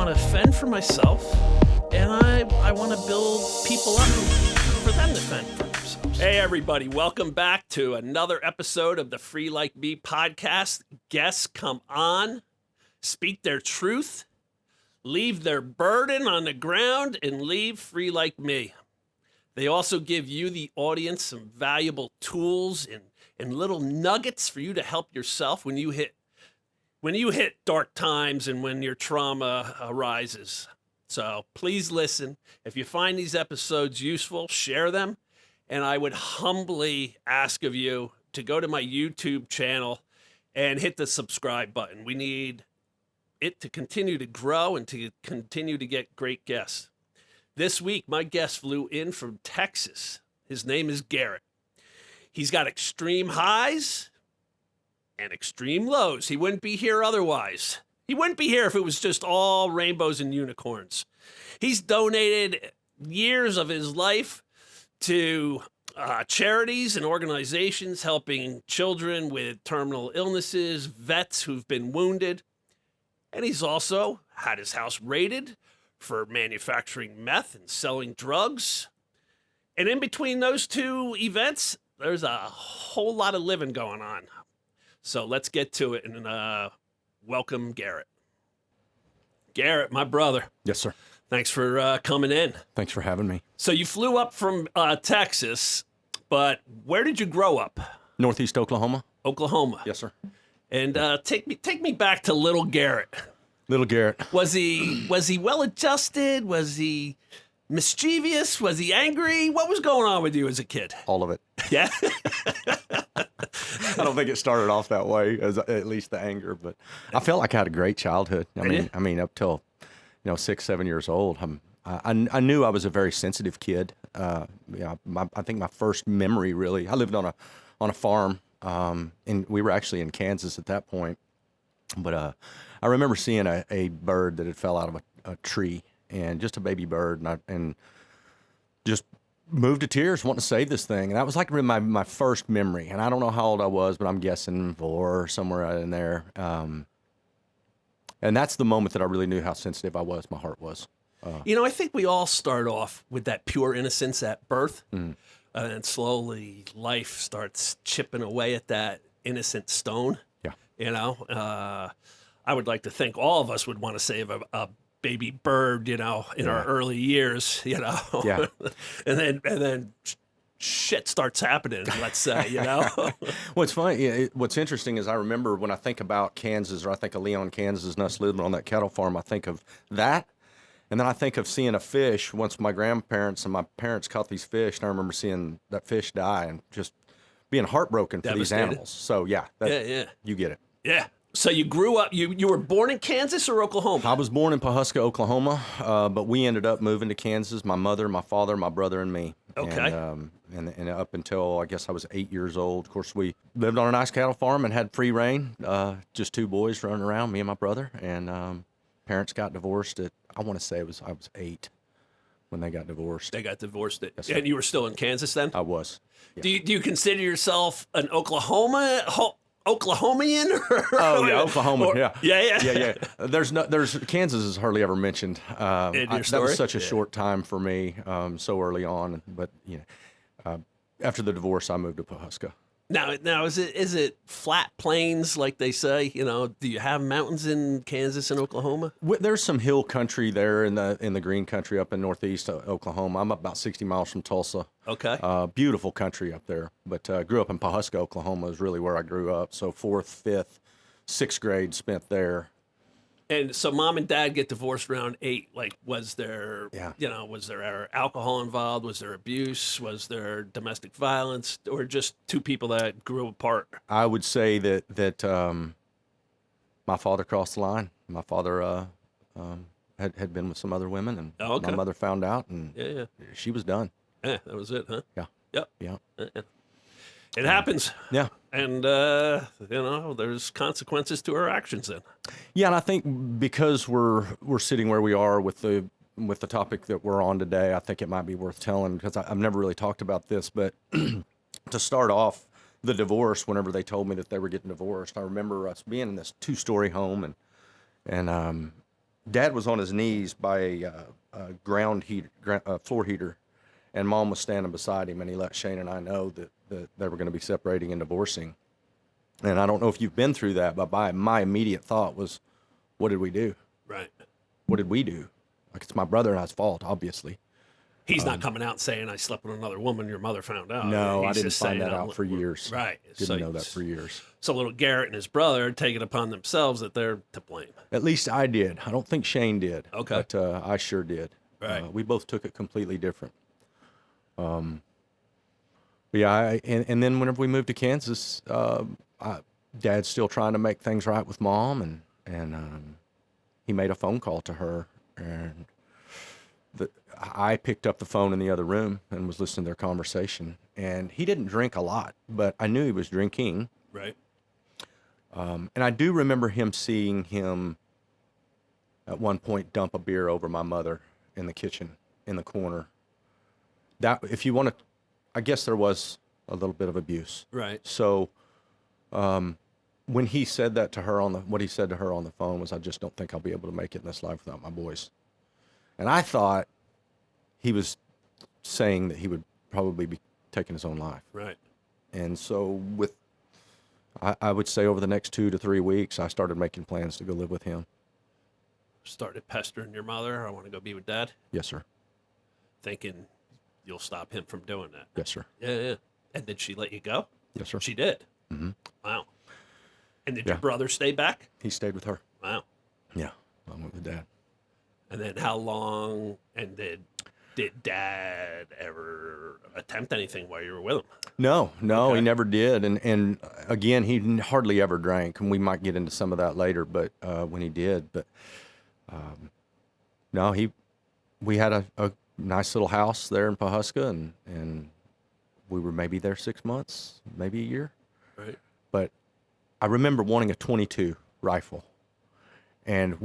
want to fend for myself, and I want to build people up for them to fend for themselves. Hey, everybody. Welcome back to another episode of the Free Like Me podcast. Guests come on, speak their truth, leave their burden on the ground, and leave free like me. They also give you, the audience, some valuable tools and little nuggets for you to help yourself when you hit dark times and when your trauma arises. So please listen. If you find these episodes useful, share them. And I would humbly ask of you to go to my YouTube channel and hit the subscribe button. We need it to continue to grow and to continue to get great guests. This week, my guest flew in from Texas. His name is Garrett. He's got extreme highs and extreme lows. He wouldn't be here otherwise. He wouldn't be here if it was just all rainbows and unicorns. He's donated years of his life to charities and organizations helping children with terminal illnesses, vets who've been wounded. And he's also had his house raided for manufacturing meth and selling drugs. And in between those two events, there's a whole lot of living going on. So let's get to it and welcome Garrett. Garrett, my brother. Yes, sir. Thanks for coming in. Thanks for having me. So you flew up from Texas, but where did you grow up? Northeast Oklahoma. Oklahoma. Yes, sir. And take me back to little Garrett. Little Garrett. Was he well adjusted? Was he mischievous? Was he angry? What was going on with you as a kid? All of it. Yeah. I don't think it started off that way, at least the anger, but I felt like I had a great childhood. I mean, up till 6, 7 years old, I knew I was a very sensitive kid. I think my first memory really, I lived on a farm, and we were actually in Kansas at that point. But I remember seeing a bird that had fell out of a tree, and just a baby bird, and just moved to tears wanting to save this thing. And that was like my first memory. And I don't know how old I was, but I'm guessing 4 or somewhere in there. And that's the moment that I really knew how sensitive I was, my heart was. I think we all start off with that pure innocence at birth. And slowly life starts chipping away at that innocent stone. Yeah. I would like to think all of us would want to save a baby bird, in our early years, Yeah. and then shit starts happening, let's say, What's funny, what's interesting is I remember when I think about Kansas, or I think of Leon, Kansas, and us living on that cattle farm, I think of that. And then I think of seeing a fish once my grandparents and my parents caught these fish, and I remember seeing that fish die and just being heartbroken for these animals. So, you get it. Yeah. So you grew up, you were born in Kansas or Oklahoma? I was born in Pawhuska, Oklahoma, but we ended up moving to Kansas, my mother, my father, my brother, and me. Okay. And up until, I guess I was 8 years old. Of course, we lived on a nice cattle farm and had free reign, just 2 boys running around, me and my brother. And parents got divorced at, I want to say I was 8 when they got divorced. They got divorced. Yes, and you were still in Kansas then? I was. Yeah. Do you consider yourself an Oklahomian? Oh yeah, Oklahoma. Yeah. There's Kansas is hardly ever mentioned. In your story? That was such a short time for me, so early on. But after the divorce, I moved to Pawhuska. Now is it flat plains like they say? Do you have mountains in Kansas and Oklahoma? There's some hill country there in the green country up in northeast Oklahoma. I'm about 60 miles from Tulsa. Okay. Beautiful country up there. But grew up in Pawhuska, Oklahoma is really where I grew up. So 4th, 5th, 6th grade spent there. And so mom and dad get divorced around 8. Like, was there, Yeah. Was there alcohol involved? Was there abuse? Was there domestic violence? Or just 2 people that grew apart? I would say that my father crossed the line. My father had been with some other women, and my mother found out, and she was done. Yeah, that was it, huh? Yeah. Yep. Yeah. It happens. Yeah. And, there's consequences to our actions then. Yeah, and I think because we're sitting where we are with the topic that we're on today, I think it might be worth telling, because I've never really talked about this, but to start off, the divorce, whenever they told me that they were getting divorced, I remember us being in this 2-story home, and Dad was on his knees by a floor heater, and Mom was standing beside him, and he let Shane and I know that they were going to be separating and divorcing. And I don't know if you've been through that, but my immediate thought was, what did we do? Right. What did we do? Like, it's my brother and I's fault, obviously. He's not coming out saying, I slept with another woman, your mother found out. No, He's I didn't just find saying, that out for years. Right. Didn't know that for years. So little Garrett and his brother take it upon themselves that they're to blame. At least I did. I don't think Shane did. Okay. But I sure did. Right. We both took it completely different. But yeah, and then whenever we moved to Kansas, Dad's still trying to make things right with Mom, and he made a phone call to her, and I picked up the phone in the other room and was listening to their conversation. And he didn't drink a lot, but I knew he was drinking. Right. And I do remember seeing him at one point dump a beer over my mother in the kitchen in the corner. That, if you want to, I guess there was a little bit of abuse. Right. So when he said that to her what he said to her on the phone was, I just don't think I'll be able to make it in this life without my boys. And I thought he was saying that he would probably be taking his own life. Right. And so I would say over the next 2 to 3 weeks, I started making plans to go live with him. Started pestering your mother, I want to go be with Dad. Yes, sir. Thinking you'll stop him from doing that. Yes, sir. Yeah. And did she let you go? Yes, sir. She did? Mm-hmm. Wow. And did your brother stay back? He stayed with her. Wow. Yeah, I went with Dad. And then how long, and did Dad ever attempt anything while you were with him? No, Okay. He never did. And again, he hardly ever drank, and we might get into some of that later, but when he did. But no, we had a nice little house there in Pawhuska, and we were maybe there 6 months, maybe a year. Right. But I remember wanting a .22 rifle. And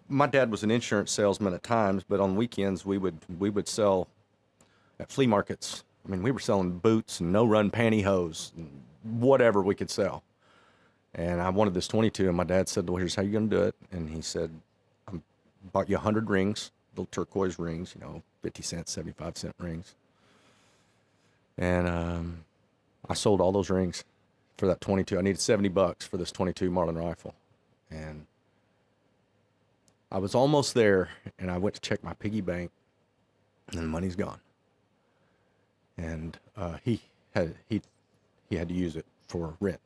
my dad was an insurance salesman at times, but on weekends we would sell at flea markets. I mean, we were selling boots and no-run pantyhose and whatever we could sell. And I wanted this .22, and my dad said, well, here's how you're going to do it. And he said, I bought you 100 rings, little turquoise rings, 50 cent, 75 cent rings. And I sold all those rings for that .22. I needed $70 for this .22 Marlin rifle. And I was almost there, and I went to check my piggy bank, and the money's gone. And he had to use it for rent.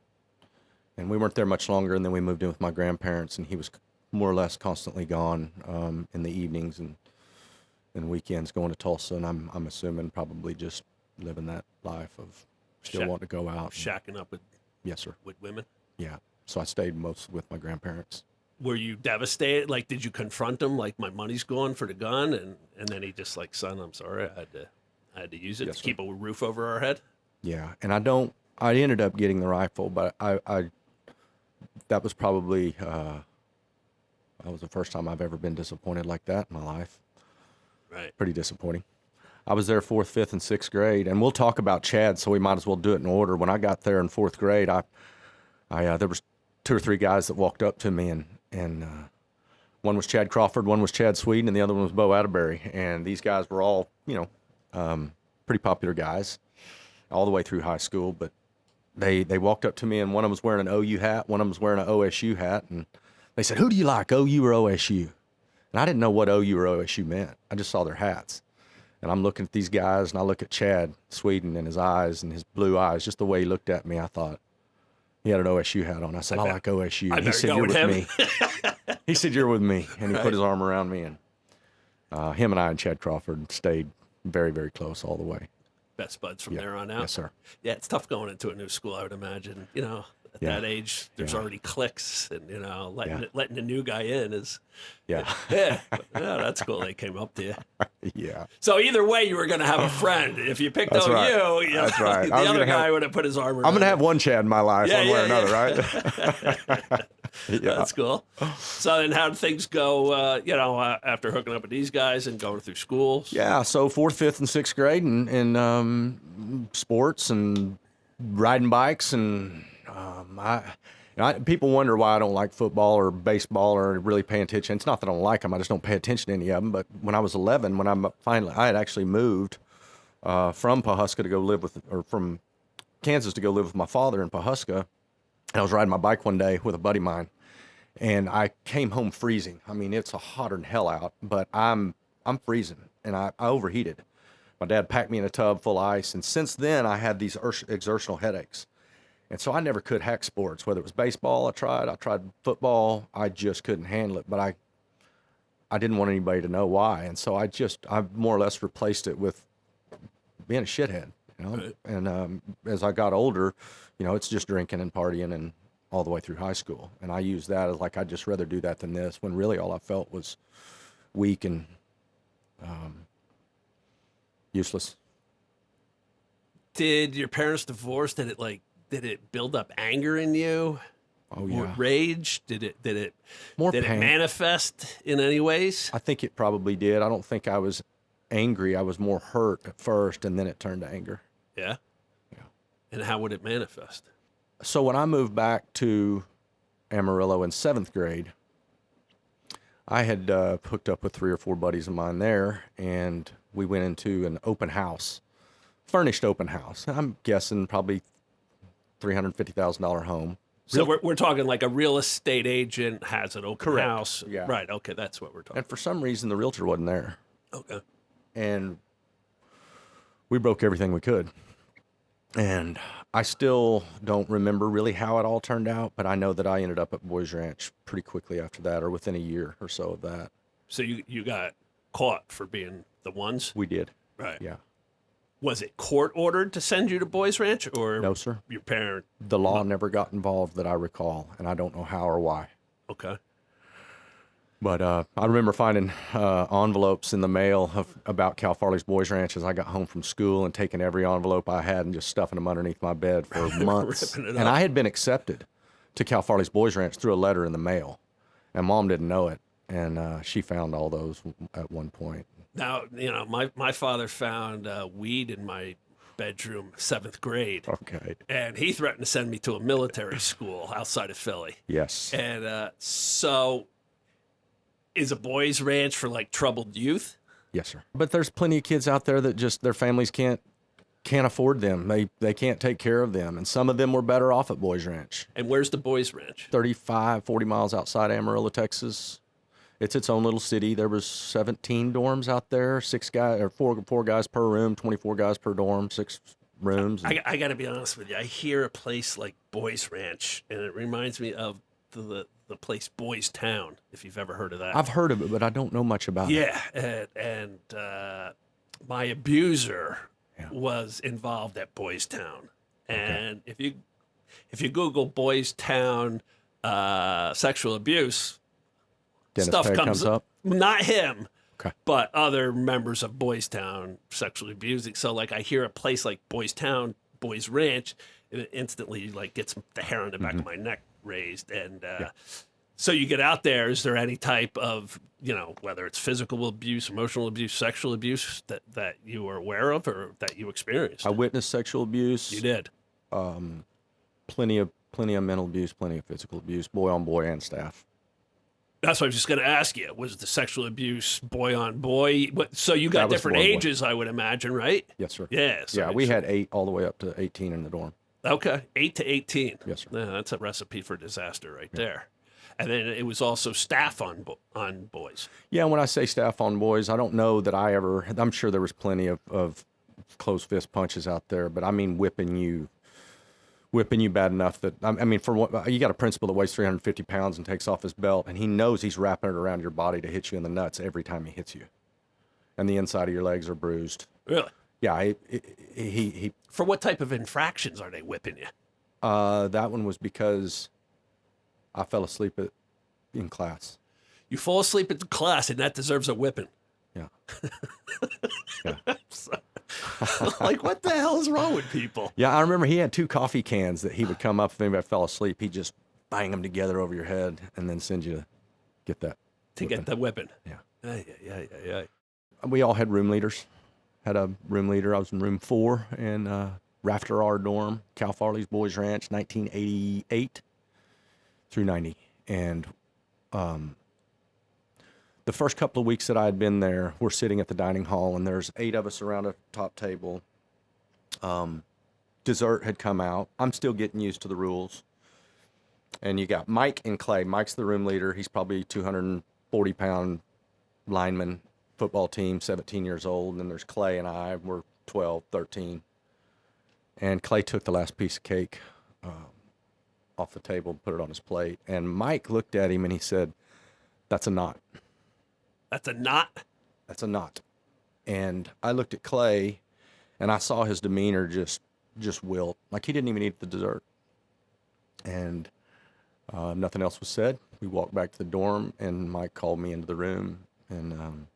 And we weren't there much longer, and then we moved in with my grandparents, and he was more or less constantly gone in the evenings and weekends going to Tulsa, and I'm assuming probably just living that life of still wanting to go out. Shacking up with Yes, sir. with women? Yeah. So I stayed most with my grandparents. Were you devastated? Like, did you confront him? Like, my money's gone for the gun, and then he just like, son, I'm sorry, I had to use it Yes, to sir. keep a roof over our head. Yeah, and I ended up getting the rifle, but I that was probably that was the first time I've ever been disappointed like that in my life. Right. Pretty disappointing. I was there 4th, 5th, and 6th grade, and we'll talk about Chad, so we might as well do it in order. When I got there in 4th grade, I there was 2 or 3 guys that walked up to me, and one was Chad Crawford, one was Chad Sweden, and the other one was Bo Atterbury. And these guys were all, pretty popular guys all the way through high school. But they walked up to me, and one of them was wearing an OU hat, one of them was wearing an OSU hat, and they said, "Who do you like, OU or OSU?" And I didn't know what OU or OSU meant. I just saw their hats. And I'm looking at these guys, and I look at Chad Sweden and his eyes and his blue eyes, just the way he looked at me. I thought he had an OSU hat on. I said, I like OSU. And he said, "You're with me." He said, "You're with me." And he put his arm around me, and him and I and Chad Crawford stayed very, very close all the way. Best buds from there on out. Yes, sir. Yeah, it's tough going into a new school, I would imagine. At that age, there's already cliques, and letting the new guy in is Yeah. yeah, that's cool. They came up to you. Yeah. So either way, you were going to have a friend. If you picked That's OU, right. That's right. the other guy would have put his arm around. I'm going to have one Chad in my life, one way or another, right? Yeah. That's cool. So then how did things go, after hooking up with these guys and going through schools? Yeah, so 4th, 5th, and 6th grade and sports and riding bikes and People wonder why I don't like football or baseball or really pay attention. It's not that I don't like them. I just don't pay attention to any of them. But when I was 11, I had actually moved from Pawhuska to go live with, or from Kansas to go live with my father in Pawhuska. And I was riding my bike one day with a buddy of mine, and I came home freezing. I mean, it's hotter than hell out, but I'm freezing, and I overheated. My dad packed me in a tub full of ice, and since then I had these exertional headaches. And so I never could hack sports, whether it was baseball, I tried football, I just couldn't handle it. But I didn't want anybody to know why. And so I more or less replaced it with being a shithead, you know. Right. And as I got older, you know, it's just drinking and partying and all the way through high school. And I used that as like, I'd just rather do that than this, when really all I felt was weak and useless. Did your parents divorce? Did it build up anger in you? Oh yeah. Rage? Did it More did pain. it manifest in any ways? I think it probably did. I don't think I was angry. I was more hurt at first, and then it turned to anger. Yeah. Yeah. And how would it manifest? So when I moved back to Amarillo in 7th grade, I had hooked up with 3 or 4 buddies of mine there, and we went into an open house, furnished open house. I'm guessing probably $350,000 home. So we're talking like a real estate agent has an open Correct. house. Yeah. Right. Okay. That's what we're talking And for some reason, the realtor wasn't there. Okay. And we broke everything we could. And I still don't remember really how it all turned out, but I know that I ended up at Boys Ranch pretty quickly after that, or within a year or so of that. So you got caught for being the ones? We did. Right. Yeah. Was it court ordered to send you to Boys Ranch, or No, sir. your parent? The law never got involved that I recall, and I don't know how or why. Okay. But I remember finding envelopes in the mail about Cal Farley's Boys Ranch as I got home from school, and taking every envelope I had and just stuffing them underneath my bed for months. Ripping it And up. I had been accepted to Cal Farley's Boys Ranch through a letter in the mail, and Mom didn't know it, and she found all those at one point. Now, you know, my father found weed in my bedroom, 7th grade. Okay. And he threatened to send me to a military school outside of Philly. Yes. And so is a Boys Ranch for like troubled youth? Yes, sir. But there's plenty of kids out there that just their families can't afford them. They can't take care of them. And some of them were better off at Boys Ranch. And where's the Boys Ranch? 35, 40 miles outside Amarillo, Texas. It's its own little city. There was 17 dorms out there, 4 guys per room, 24 guys per dorm, 6 rooms. I got to be honest with you. I hear a place like Boys Ranch, and it reminds me of the place Boys Town, if you've ever heard of that. I've heard of it, but I don't know much about it. Yeah, and my abuser was involved at Boys Town. And if you Google Boys Town sexual abuse, Dennis stuff Peg comes up. Not him, Okay. but other members of Boys Town sexually abusing. So like I hear a place like Boys Town, Boys Ranch, and it instantly like gets the hair on the back of my neck raised. And so you get out there, is there any type of, you know, whether it's physical abuse, emotional abuse, sexual abuse that you are aware of or that you experienced? I witnessed sexual abuse. You did. Plenty of mental abuse, plenty of physical abuse, boy on boy and staff. That's what I was just going to ask you. Was the sexual abuse boy on boy? So you got That was different boy on boy. ages, I would imagine, right? Yes, sir. Yeah. So Yeah, we had 8 all the way up to 18 in the dorm. Okay, 8 to 18. Yes, sir. Yeah, that's a recipe for disaster right there. And then it was also staff on boys. Yeah, when I say staff on boys, I don't know that I'm sure there was plenty of closed fist punches out there, but I mean whipping you bad enough that, I mean, for what, you got a principal that weighs 350 pounds and takes off his belt, and he knows he's wrapping it around your body to hit you in the nuts every time he hits you. And the inside of your legs are bruised. Really? Yeah, he For what type of infractions are they whipping you? that one was because I fell asleep in class. You fall asleep at class, and that deserves a whipping. Yeah. Like, what the hell is wrong with people? Yeah, I remember he had 2 coffee cans that he would come up if anybody fell asleep. He'd just bang them together over your head and then send you to get that. To get the whipping. Yeah. Yeah. We all had room leaders. Had a room leader. I was in room 4 in Rafter R dorm, Cal Farley's Boys Ranch, 1988. through 90. And the first couple of weeks that I had been there, we're sitting at the dining hall, and there's 8 of us around a top table. Dessert had come out. I'm still getting used to the rules. And you got Mike and Clay. Mike's the room leader. He's probably 240-pound lineman, football team, 17 years old. And then there's Clay and I. We're 12, 13. And Clay took the last piece of cake off the table and put it on his plate. And Mike looked at him and he said, "That's a knot." That's a knot? That's a knot. And I looked at Clay and I saw his demeanor just wilt. Like he didn't even eat the dessert. And nothing else was said. We walked back to the dorm, and Mike called me into the room, and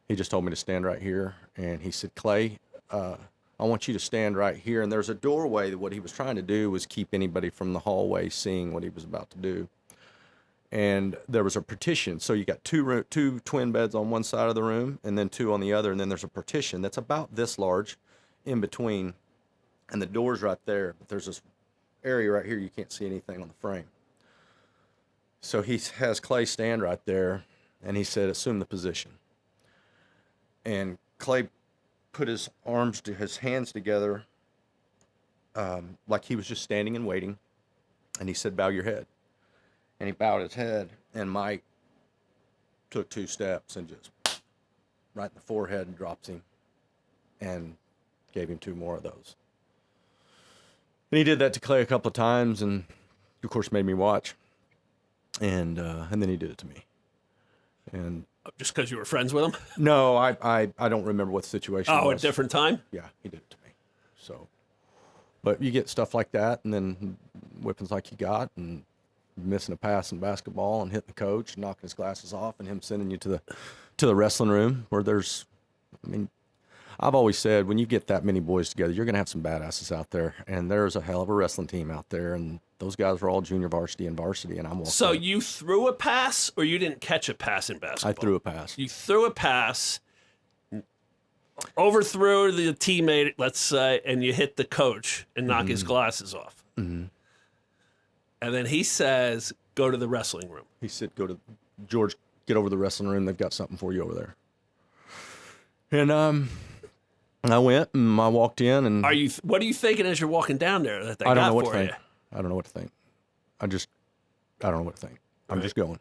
he just told me to stand right here. And he said, "Clay, I want you to stand right here." And there's a doorway. What he was trying to do was keep anybody from the hallway seeing what he was about to do. And there was a partition. So you got two twin beds on one side of the room, and then 2 on the other. And then there's a partition that's about this large in between. And the door's right there. But there's this area right here. You can't see anything on the frame. So he has Clay stand right there, and he said, "Assume the position." And Clay put his hands together like he was just standing and waiting. And he said, "Bow your head." And he bowed his head, and Mike took 2 steps and just right in the forehead and dropped him and gave him 2 more of those. And he did that to Clay a couple of times, and of course made me watch. And then he did it to me. And just because you were friends with him? No, I don't remember what the situation was. Oh, a different time? Yeah, he did it to me. So, but you get stuff like that, and then whippings like he got, and missing a pass in basketball, and hitting the coach, knocking his glasses off, and him sending you to the wrestling room where there's, I mean, I've always said when you get that many boys together, you're going to have some badasses out there, and there's a hell of a wrestling team out there, and those guys were all junior varsity and varsity, and I'm walking. So you threw a pass, or you didn't catch a pass in basketball? I threw a pass. You threw a pass, overthrew the teammate, let's say, and you hit the coach and knock his glasses off. Mm-hmm. And then he says, "Go to the wrestling room." He said, George, get over to the wrestling room. They've got something for you over there. And I went, and I walked in, and what are you thinking as you're walking down there that they I don't got know what for to you? think. I don't know what to think. I don't know what to think. I'm just going.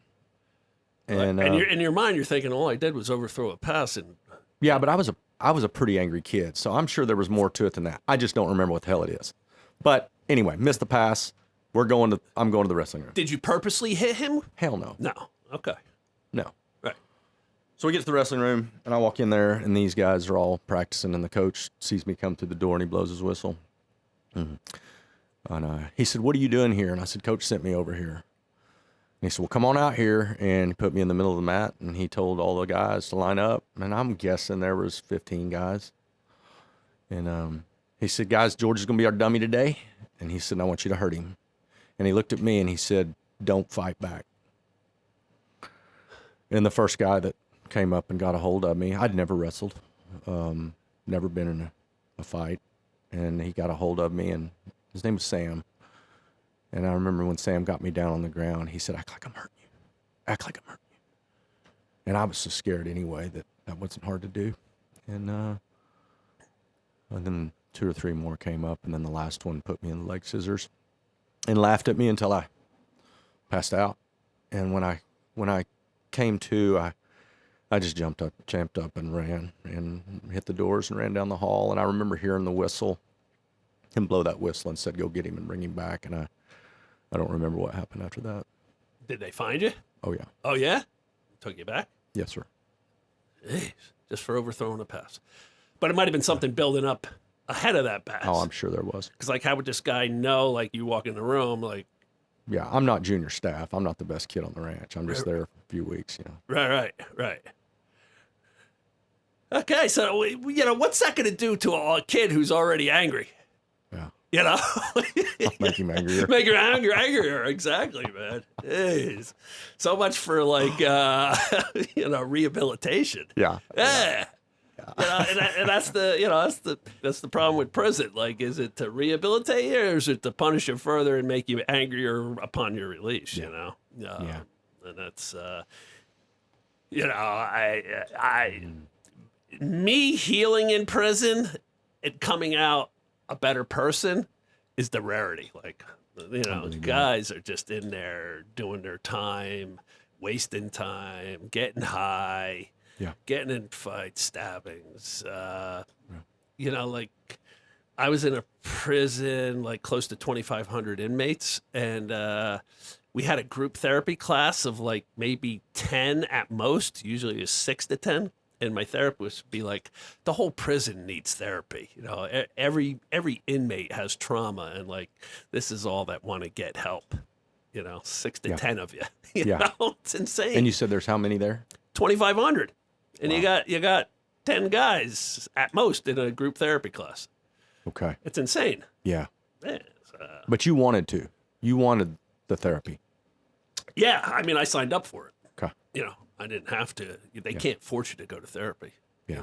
And you're, in your mind, you're thinking, all I did was overthrow a pass. And yeah, but I was a pretty angry kid, so I'm sure there was more to it than that. I just don't remember what the hell it is. But anyway, missed the pass. I'm going to the wrestling room. Did you purposely hit him? Hell no. No. Okay. No. Right. So we get to the wrestling room, and I walk in there, and these guys are all practicing, and the coach sees me come through the door, and he blows his whistle. Mm-hmm. And he said, "What are you doing here?" And I said, "Coach sent me over here." And he said, "Well, come on out here." And he put me in the middle of the mat, and he told all the guys to line up. And I'm guessing there was 15 guys. And he said, "Guys, George is going to be our dummy today." And he said, "I want you to hurt him." And he looked at me, and he said, "Don't fight back." And the first guy that came up and got a hold of me, I'd never wrestled, never been in a fight. And he got a hold of me, and his name was Sam. And I remember when Sam got me down on the ground, he said, "Act like I'm hurting you. Act like I'm hurting you." And I was so scared anyway that wasn't hard to do. And then 2 or 3 more came up, and then the last one put me in the leg scissors and laughed at me until I passed out. And when I came to, I just jumped up and ran and hit the doors and ran down the hall. And I remember hearing the whistle, him blow that whistle, and said, "Go get him and bring him back." And I don't remember what happened after that. Did they find you? Oh, yeah. Oh, yeah? Took you back? Yes, sir. Jeez, just for overthrowing a pass. But it might have been something building up ahead of that pass. Oh, I'm sure there was. Because, like, how would this guy know, like, you walk in the room, like... Yeah, I'm not junior staff. I'm not the best kid on the ranch. I'm just there for a few weeks, you know. Right. Okay, so, what's that going to do to a kid who's already angry? Yeah. You know? Make him angrier. Make him angrier, exactly, man. Jeez. So much for, like, rehabilitation. Yeah. Yeah. and that's that's the problem with prison. Like, is it to rehabilitate you, or is it to punish you further and make you angrier upon your release? You know, and that's me healing in prison and coming out a better person is the rarity. Like, guys are just in there doing their time, wasting time, getting high, getting in fights, stabbings. Like I was in a prison like close to 2,500 inmates, and we had a group therapy class of like maybe 10 at most. Usually it's 6 to 10. And my therapist would be like, the whole prison needs therapy. Every inmate has trauma, and like this is all that want to get help. 6 to 10 of you. You know, it's insane. And you said there's how many there? 2,500, and you got 10 guys at most in a group therapy class. Okay, it's insane. Yeah, but you wanted the therapy. Yeah, I mean, I signed up for it. Okay, I didn't have to. They can't force you to go to therapy. Yeah.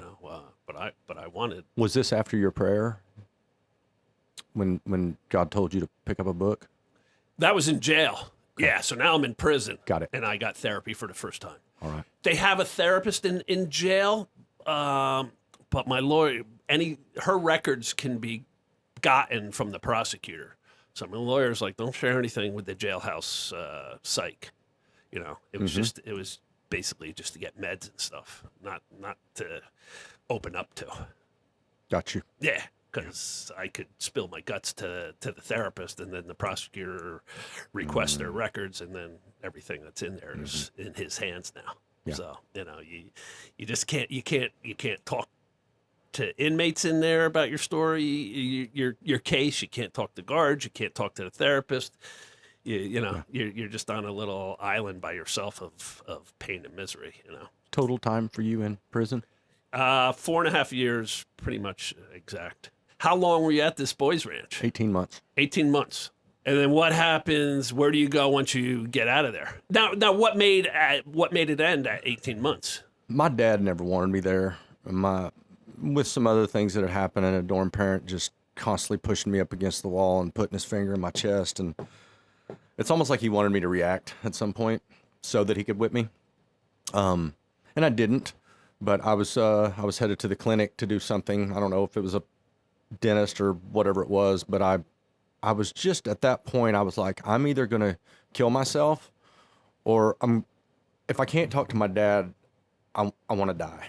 But I wanted. Was this after your prayer? When God told you to pick up a book? That was in jail. Okay. Yeah. So now I'm in prison. Got it. And I got therapy for the first time. All right. They have a therapist in jail, but my lawyer, her records can be gotten from the prosecutor. So my lawyer's like, don't share anything with the jailhouse psych. It was basically just to get meds and stuff, not to open up to. Got you. Yeah, because I could spill my guts to the therapist, and then the prosecutor requests their records, and then everything that's in there is in his hands now. Yeah. So you just can't talk to inmates in there about your story, your case. You can't talk to guards. You can't talk to the therapist. You're just on a little island by yourself of pain and misery. Total time for you in prison? 4.5 years, pretty much exact. How long were you at this boys' ranch? 18 months. 18 months. And then what happens? Where do you go once you get out of there? Now, what made it end at 18 months? My dad never wanted me there. With some other things that had happened, and a dorm parent just constantly pushing me up against the wall and putting his finger in my chest, and it's almost like he wanted me to react at some point so that he could whip me. And I didn't, but I was headed to the clinic to do something. I don't know if it was a dentist or whatever it was, but I was just at that point, I was like, I'm either going to kill myself, or if I can't talk to my dad, I want to die.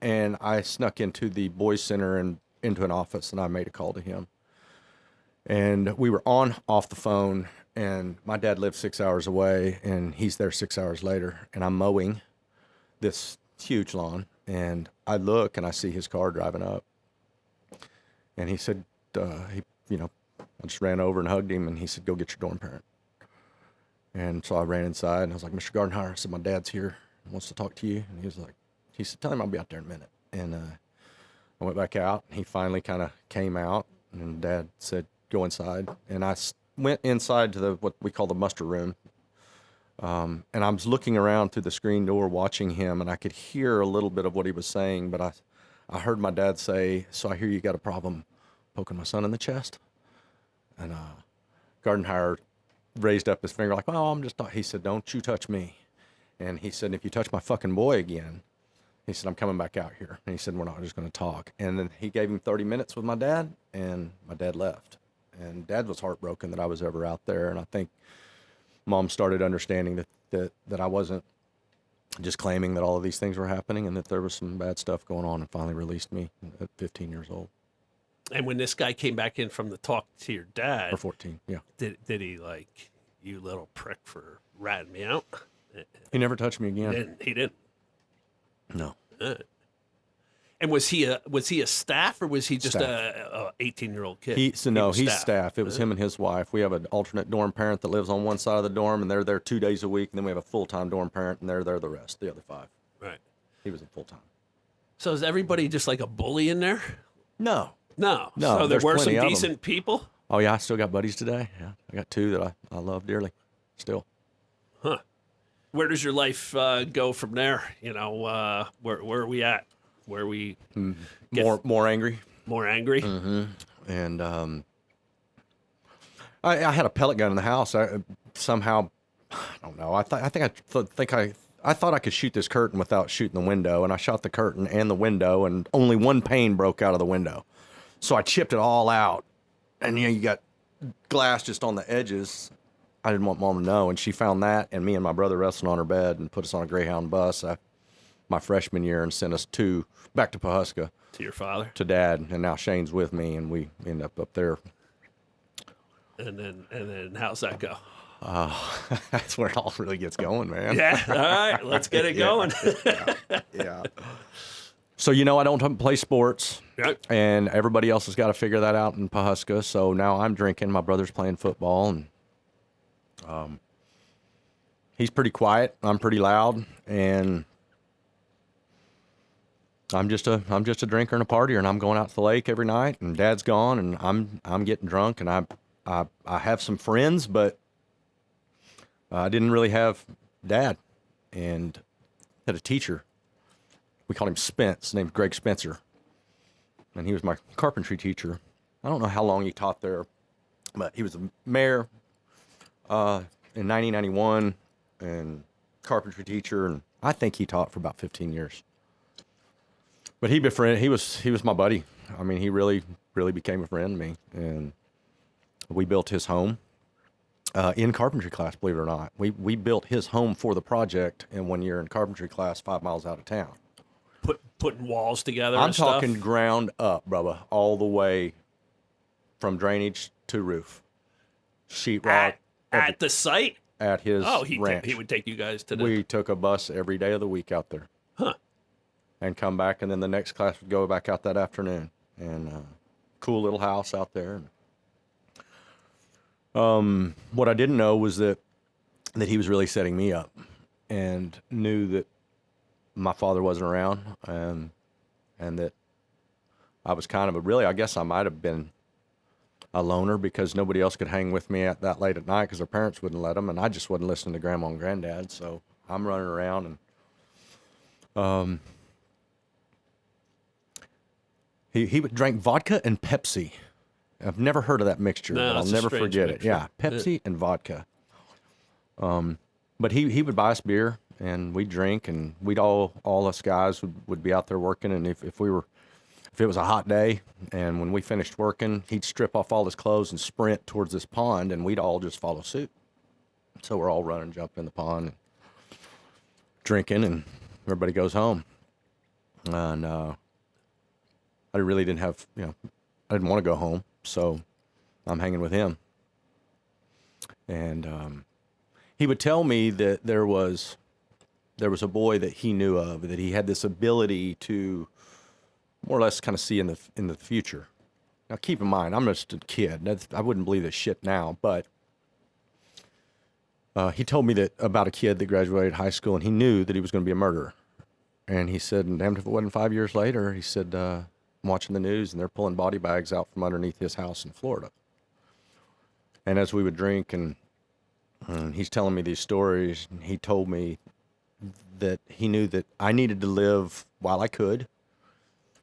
And I snuck into the boys' center and into an office, and I made a call to him. And we were off the phone, and my dad lived 6 hours away, and he's there 6 hours later, and I'm mowing this huge lawn, and I look and I see his car driving up, and he said, I just ran over and hugged him, and he said, go get your dorm parent. And so I ran inside, and I was like, Mr. Gardenhire, I said, my dad's here, wants to talk to you. And he said, tell him I'll be out there in a minute. And I went back out, and he finally kind of came out, and Dad said, go inside. And I went inside to what we call the muster room. And I was looking around through the screen door watching him, and I could hear a little bit of what he was saying, but I heard my dad say, so I hear you got a problem poking my son in the chest? And Gardenhire raised up his finger like, well, he said, don't you touch me. And he said, if you touch my fucking boy again, he said, I'm coming back out here. And he said, we're not just going to talk. And then he gave him 30 minutes with my dad, and my dad left. And Dad was heartbroken that I was ever out there. And I think Mom started understanding that I wasn't just claiming that all of these things were happening, and that there was some bad stuff going on, and finally released me at 15 years old. And when this guy came back in from the talk to your dad, or 14, yeah, did he like, you little prick for ratting me out? He never touched me again. He didn't. No. And was he a staff, or was he just a 18-year-old kid? He's staff. It was him and his wife. We have an alternate dorm parent that lives on one side of the dorm, and they're there 2 days a week. And then we have a full-time dorm parent, and they're there the other 5. Right. He was a full-time. So is everybody just like a bully in there? No. So there were some decent people? Oh, yeah. I still got buddies today. Yeah. I got 2 that I love dearly still. Huh. Where does your life go from there? Where are we at? where we more angry. more angry. And I had a pellet gun in the house. I somehow, I don't know. I thought I could shoot this curtain without shooting the window, and I shot the curtain and the window, and only one pane broke out of the window. So I chipped it all out, and you got glass just on the edges. I didn't want Mom to know, and she found that, and me and my brother wrestled on her bed and put us on a Greyhound bus my freshman year and sent us back to Pawhuska. To your father? To Dad, and now Shane's with me, and we end up there. And then how's that go? That's where it all really gets going, man. Yeah, all right, let's get it going. Yeah. So, I don't play sports, Yep. and everybody else has got to figure that out in Pawhuska. So now I'm drinking. My brother's playing football, and he's pretty quiet. I'm pretty loud, and I'm just a drinker and a partier, and I'm going out to the lake every night, and Dad's gone, and I'm getting drunk, and I have some friends, but I didn't really have Dad, and had a teacher. We called him Spence. His name's Greg Spencer, and he was my carpentry teacher. I don't know how long he taught there, but he was the mayor in 1991, and carpentry teacher, and I think he taught for about 15 years. But he was my buddy. I mean, he really, really became a friend to me, and we built his home in carpentry class, believe it or not. We built his home for the project in 1 year in carpentry class 5 miles out of town. Putting walls together I'm and stuff? talking ground up, brother, all the way from drainage to roof. Sheetrock. At the site? At his ranch. He would take you guys to the... We took a bus every day of the week out there. Huh. And come back, and then the next class would go back out that afternoon. And cool little house out there. What I didn't know was that he was really setting me up, and knew that my father wasn't around, and that I was kind of I guess I might have been a loner because nobody else could hang with me at that late at night because their parents wouldn't let them, and I just wasn't listening to Grandma and Granddad, so I'm running around, and he would drink vodka and Pepsi. I've never heard of that mixture, No, but I'll never forget it. Yeah, Pepsi and vodka. But he would buy us beer, and we'd drink, and we'd all us guys would be out there working, and if it was a hot day, and when we finished working, he'd strip off all his clothes and sprint towards this pond, and we'd all just follow suit. So we're all running, jumping in the pond, and drinking, and everybody goes home. And I really didn't have, I didn't want to go home, so I'm hanging with him. And he would tell me that there was a boy that he knew of, that he had this ability to more or less kind of see in the future. Now, keep in mind, I'm just a kid. I wouldn't believe this shit now, but he told me that about a kid that graduated high school, and he knew that he was going to be a murderer. And he said, and damned if it wasn't 5 years later, he said, I'm watching the news, and they're pulling body bags out from underneath his house in Florida. And as we would drink, and he's telling me these stories, and he told me that he knew that I needed to live while I could,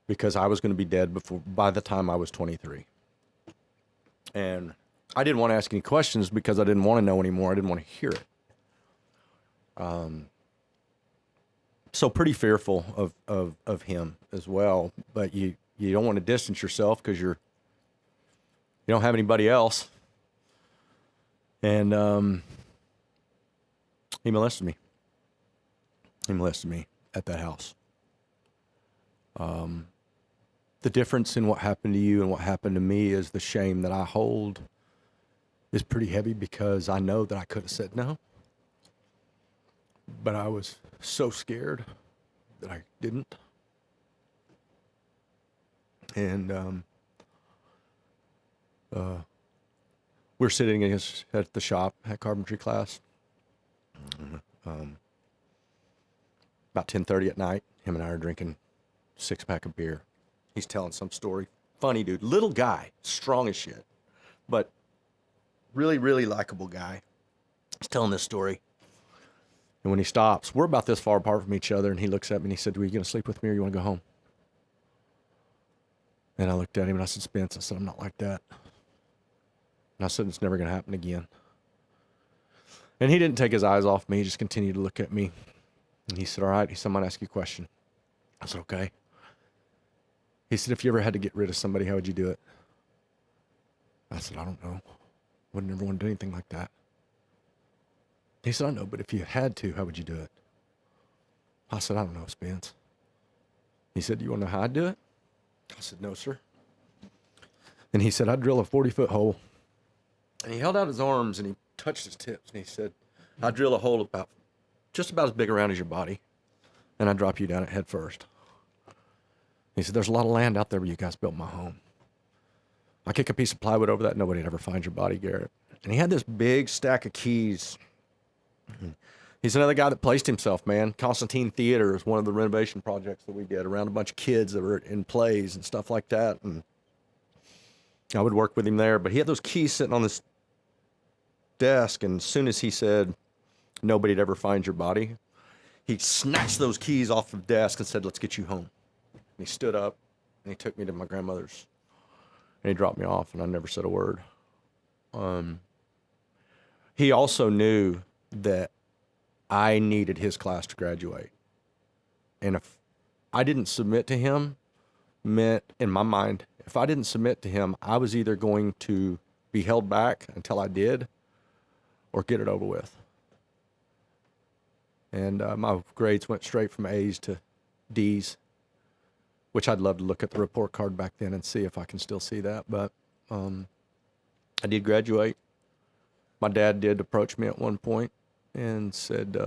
because I was going to be dead by the time I was 23. And I didn't want to ask any questions because I didn't want to know anymore. I didn't want to hear it. So pretty fearful of him as well. But you don't want to distance yourself because you don't have anybody else. And he molested me. He molested me at that house. The difference in what happened to you and what happened to me is the shame that I hold is pretty heavy, because I know that I could have said no, but I was so scared that I didn't. And we're sitting at the shop at carpentry class. About 10:30 at night, him and I are drinking 6-pack of beer. He's telling some story. Funny dude, little guy, strong as shit, but really, really likable guy. He's telling this story. And when he stops, we're about this far apart from each other, and he looks at me and he said, "Are you going to sleep with me or you want to go home?" And I looked at him and I said, Spence, I said, I'm not like that. And I said, it's never going to happen again. And he didn't take his eyes off me. He just continued to look at me. And he said, all right. He said, I'm going to ask you a question. I said, okay. He said, if you ever had to get rid of somebody, how would you do it? I said, I don't know. Wouldn't ever want to do anything like that. He said, I know, but if you had to, how would you do it? I said, I don't know, Spence. He said, do you want to know how I'd do it? I said, no, sir. And he said, I'd drill a 40-foot hole. And he held out his arms and he touched his tips. And he said, I'd drill a hole just about as big around as your body. And I'd drop you down it head first. He said, there's a lot of land out there where you guys built my home. I kick a piece of plywood over that, nobody'd ever find your body, Garrett. And he had this big stack of keys. He's another guy that placed himself, man. Confronting Theater is one of the renovation projects that we did around a bunch of kids that were in plays and stuff like that. And I would work with him there. But he had those keys sitting on this desk. And as soon as he said, nobody'd ever find your body, he snatched those keys off the desk and said, let's get you home. And he stood up and he took me to my grandmother's. And he dropped me off and I never said a word. He also knew that I needed his class to graduate. And if I didn't submit to him, meant in my mind, if I didn't submit to him, I was either going to be held back until I did or get it over with. And my grades went straight from A's to D's, which I'd love to look at the report card back then and see if I can still see that. But I did graduate. My dad did approach me at one point and said,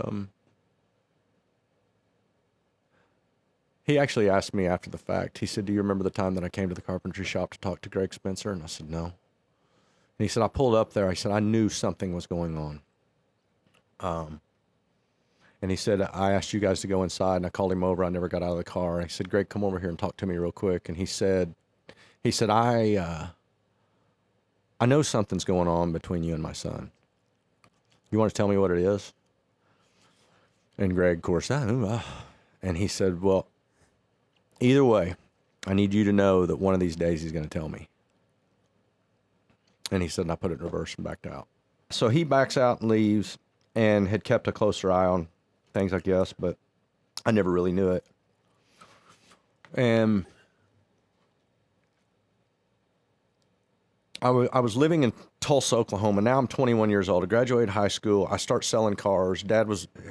he actually asked me after the fact. He said, do you remember the time that I came to the carpentry shop to talk to Greg Spencer? And I said, no. And he said, I pulled up there. I said, I knew something was going on. And he said, I asked you guys to go inside, and I called him over. I never got out of the car. I said, Greg, come over here and talk to me real quick. And he said, I know something's going on between you and my son. You want to tell me what it is? And Greg, of course, and he said, well, either way, I need you to know that one of these days he's going to tell me. And he said, and I put it in reverse and backed out. So he backs out and leaves and had kept a closer eye on things, I guess, but I never really knew it. And I was living in Tulsa, Oklahoma. Now I'm 21 years old. I graduated high school. I start selling cars.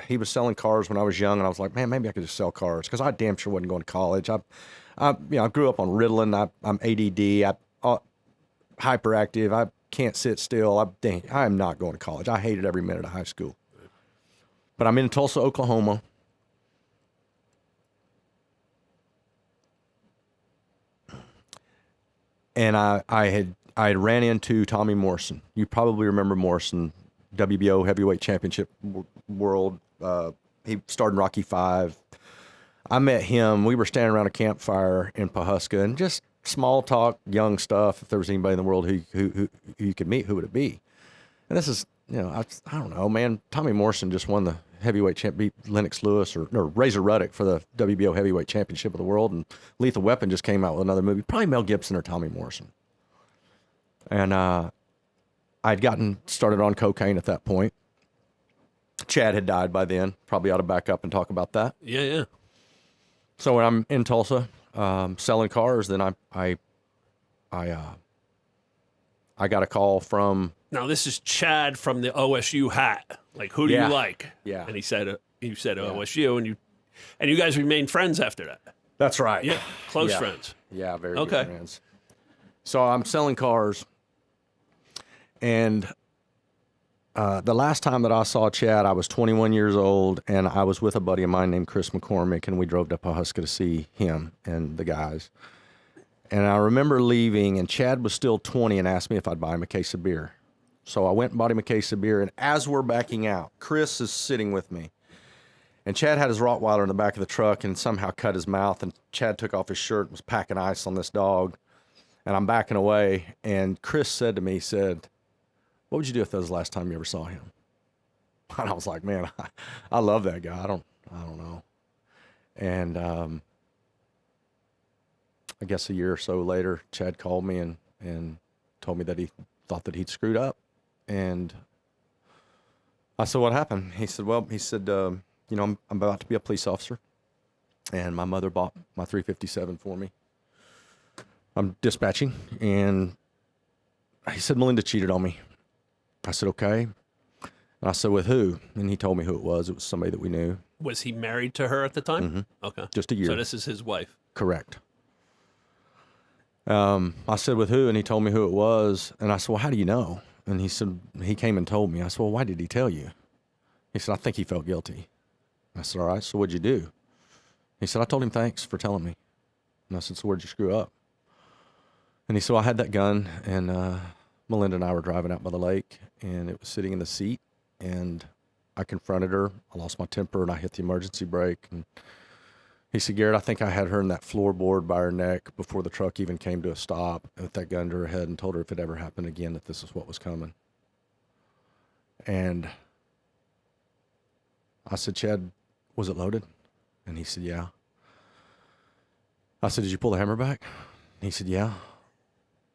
He was selling cars when I was young, and I was like, man, maybe I could just sell cars because I damn sure wasn't going to college. I grew up on Ritalin. I'm ADD. I'm hyperactive. I can't sit still. I am not going to college. I hated every minute of high school. But I'm in Tulsa, Oklahoma. And I had ran into Tommy Morrison. You probably remember Morrison, WBO heavyweight championship world. He starred in Rocky V. I met him. We were standing around a campfire in Pawhuska and just small talk, young stuff. If there was anybody in the world who you could meet, who would it be? And this is, I don't know, man. Tommy Morrison just won the heavyweight champ, beat Lennox Lewis or Razor Ruddock for the WBO heavyweight championship of the world. And Lethal Weapon just came out with another movie, probably Mel Gibson or Tommy Morrison. And I'd gotten started on cocaine at that point. Chad had died by then. Probably ought to back up and talk about that. Yeah. So when I'm in Tulsa selling cars, then I got a call from. Now this is Chad from the OSU hat. Like, who do you like? Yeah. And he said OSU, and you guys remained friends after that. That's right. Yeah, close friends. Yeah, very good friends. So I'm selling cars, and the last time that I saw Chad, I was 21 years old, and I was with a buddy of mine named Chris McCormick, and we drove to Pawhuska to see him and the guys. And I remember leaving, and Chad was still 20 and asked me if I'd buy him a case of beer. So I went and bought him a case of beer, and as we're backing out, Chris is sitting with me. And Chad had his Rottweiler in the back of the truck and somehow cut his mouth, and Chad took off his shirt and was packing ice on this dog. And I'm backing away, and Chris said to me, what would you do if that was the last time you ever saw him? And I was like, man, I love that guy. I don't know. And I guess a year or so later, Chad called me and told me that he thought that he'd screwed up. And I said, what happened? He said, I'm about to be a police officer, and my mother bought my 357 for me. I'm dispatching, and he said, Melinda cheated on me. I said, okay. And I said, with who? And he told me who it was. It was somebody that we knew. Was he married to her at the time? Mm-hmm. Okay. Just a year. So this is his wife. Correct. I said, with who? And he told me who it was. And I said, well, how do you know? And he said, he came and told me. I said, well, why did he tell you? He said, I think he felt guilty. I said, all right, so what'd you do? He said, I told him thanks for telling me. And I said, so where'd you screw up? And he said, well, I had that gun, and Melinda and I were driving out by the lake, and it was sitting in the seat, and I confronted her. I lost my temper, and I hit the emergency brake. And he said, Garrett, I think I had her in that floorboard by her neck before the truck even came to a stop with that gun to her head, and told her if it ever happened again that this is what was coming. And I said, Chad, was it loaded? And he said, yeah. I said, did you pull the hammer back? And he said, yeah.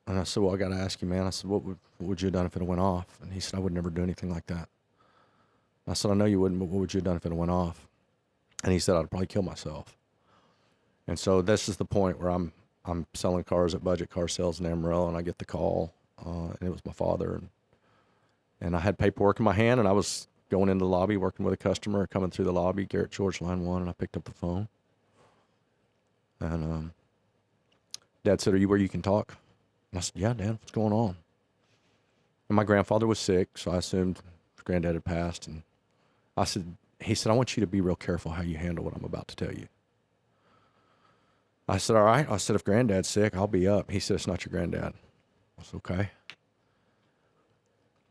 And I said, well, I got to ask you, man. I said, what would you have done if it went off? And he said, I would never do anything like that. I said, I know you wouldn't, but what would you have done if it went off? And he said, I'd probably kill myself. And so this is the point where I'm selling cars at Budget Car Sales in Amarillo, and I get the call, and it was my father. And I had paperwork in my hand, and I was going into the lobby, working with a customer, coming through the lobby, Garrett George, line 1, and I picked up the phone. And Dad said, are you where you can talk? And I said, yeah, Dad, what's going on? And my grandfather was sick, so I assumed Granddad had passed. And he said, I want you to be real careful how you handle what I'm about to tell you. I said, all right. I said, if Granddad's sick, I'll be up. He said, it's not your granddad. I said, okay.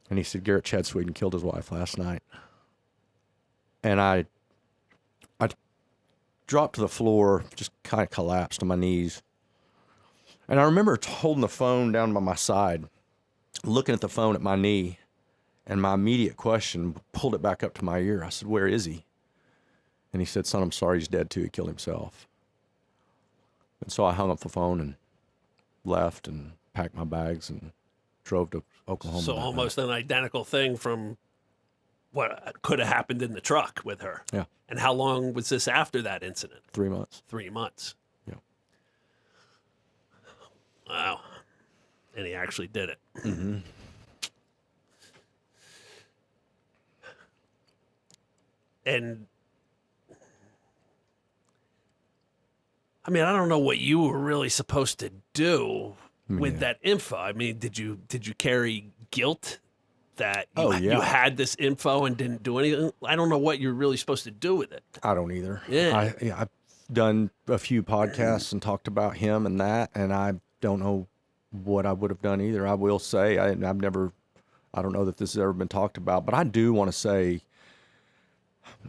And he said, Garrett Chad Sweden killed his wife last night. And I dropped to the floor, just kind of collapsed on my knees. And I remember holding the phone down by my side, looking at the phone at my knee, and my immediate question pulled it back up to my ear. I said, where is he? And he said, son, I'm sorry, he's dead too. He killed himself. And so I hung up the phone and left and packed my bags and drove to Oklahoma. So almost an identical thing from what could have happened in the truck with her. Yeah. And how long was this after that incident? 3 months. 3 months. Yeah. Wow. And he actually did it. Mm-hmm. And I mean, I don't know what you were really supposed to do with that info. I mean, did you carry guilt that you had this info and didn't do anything? I don't know what you're really supposed to do with it. I don't either. Yeah. I've done a few podcasts and talked about him and that, and I don't know what I would have done either. I will say I don't know that this has ever been talked about, but I do want to say,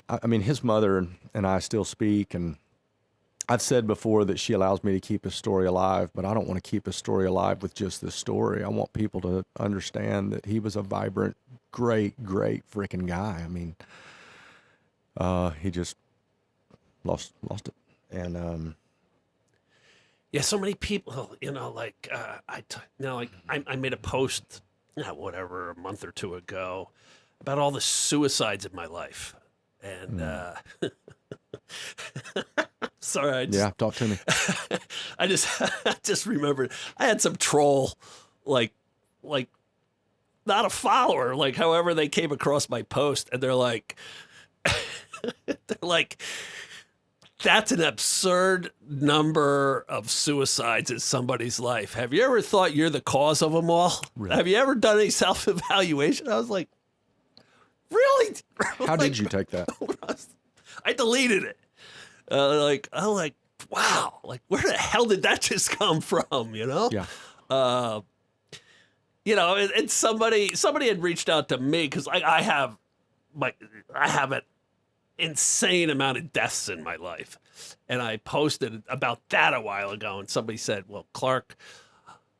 I mean, his mother and I still speak, and I've said before that she allows me to keep his story alive, but I don't want to keep his story alive with just this story. I want people to understand that he was a vibrant, great freaking guy. I mean, he just lost it. And yeah, so many people, I made a post, whatever, a month or two ago about all the suicides in my life. And sorry, talk to me. I just remembered I had some troll, like not a follower, like however they came across my post, and they're like, that's an absurd number of suicides in somebody's life. Have you ever thought you're the cause of them all? Really? Have you ever done any self-evaluation? I was like, really? How did you take that? I deleted it. I'm like, wow, like where the hell did that just come from? You know? Yeah. And somebody had reached out to me because I have an insane amount of deaths in my life, and I posted about that a while ago, and somebody said, well, Clark,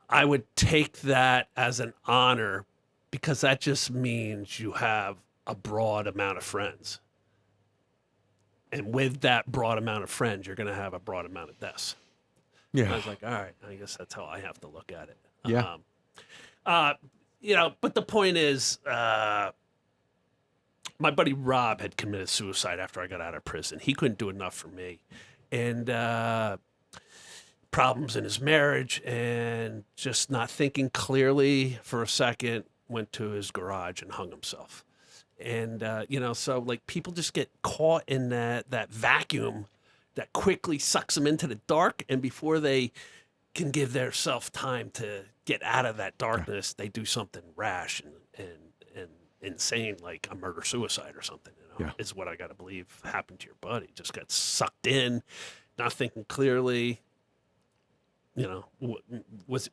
I would take that as an honor because that just means you have a broad amount of friends. And with that broad amount of friends, you're going to have a broad amount of deaths. Yeah. I was like, all right, I guess that's how I have to look at it. Yeah. But the point is, my buddy Rob had committed suicide after I got out of prison. He couldn't do enough for me. And problems in his marriage and just not thinking clearly for a second, went to his garage and hung himself. And, so like people just get caught in that vacuum that quickly sucks them into the dark. And before they can give themselves time to get out of that darkness, they do something rash and insane, like a murder-suicide or something, is what I got to believe happened to your buddy. Just got sucked in, not thinking clearly.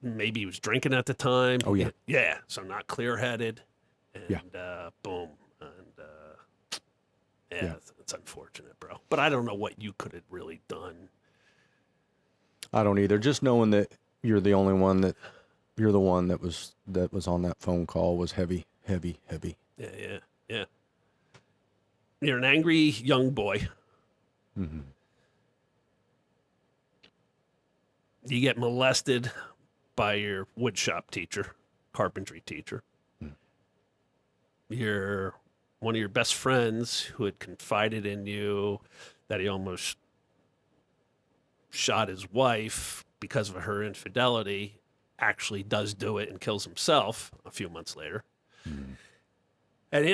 Maybe he was drinking at the time. Oh, yeah. Yeah, so not clear-headed. And boom. And it's unfortunate, bro. But I don't know what you could have really done. I don't either. Just knowing that you're the only one that was on that phone call was heavy. Yeah. You're an angry young boy. Mm-hmm. You get molested by your woodshop teacher, carpentry teacher. You're one of your best friends who had confided in you that he almost shot his wife because of her infidelity, actually does do it and kills himself a few months later. And,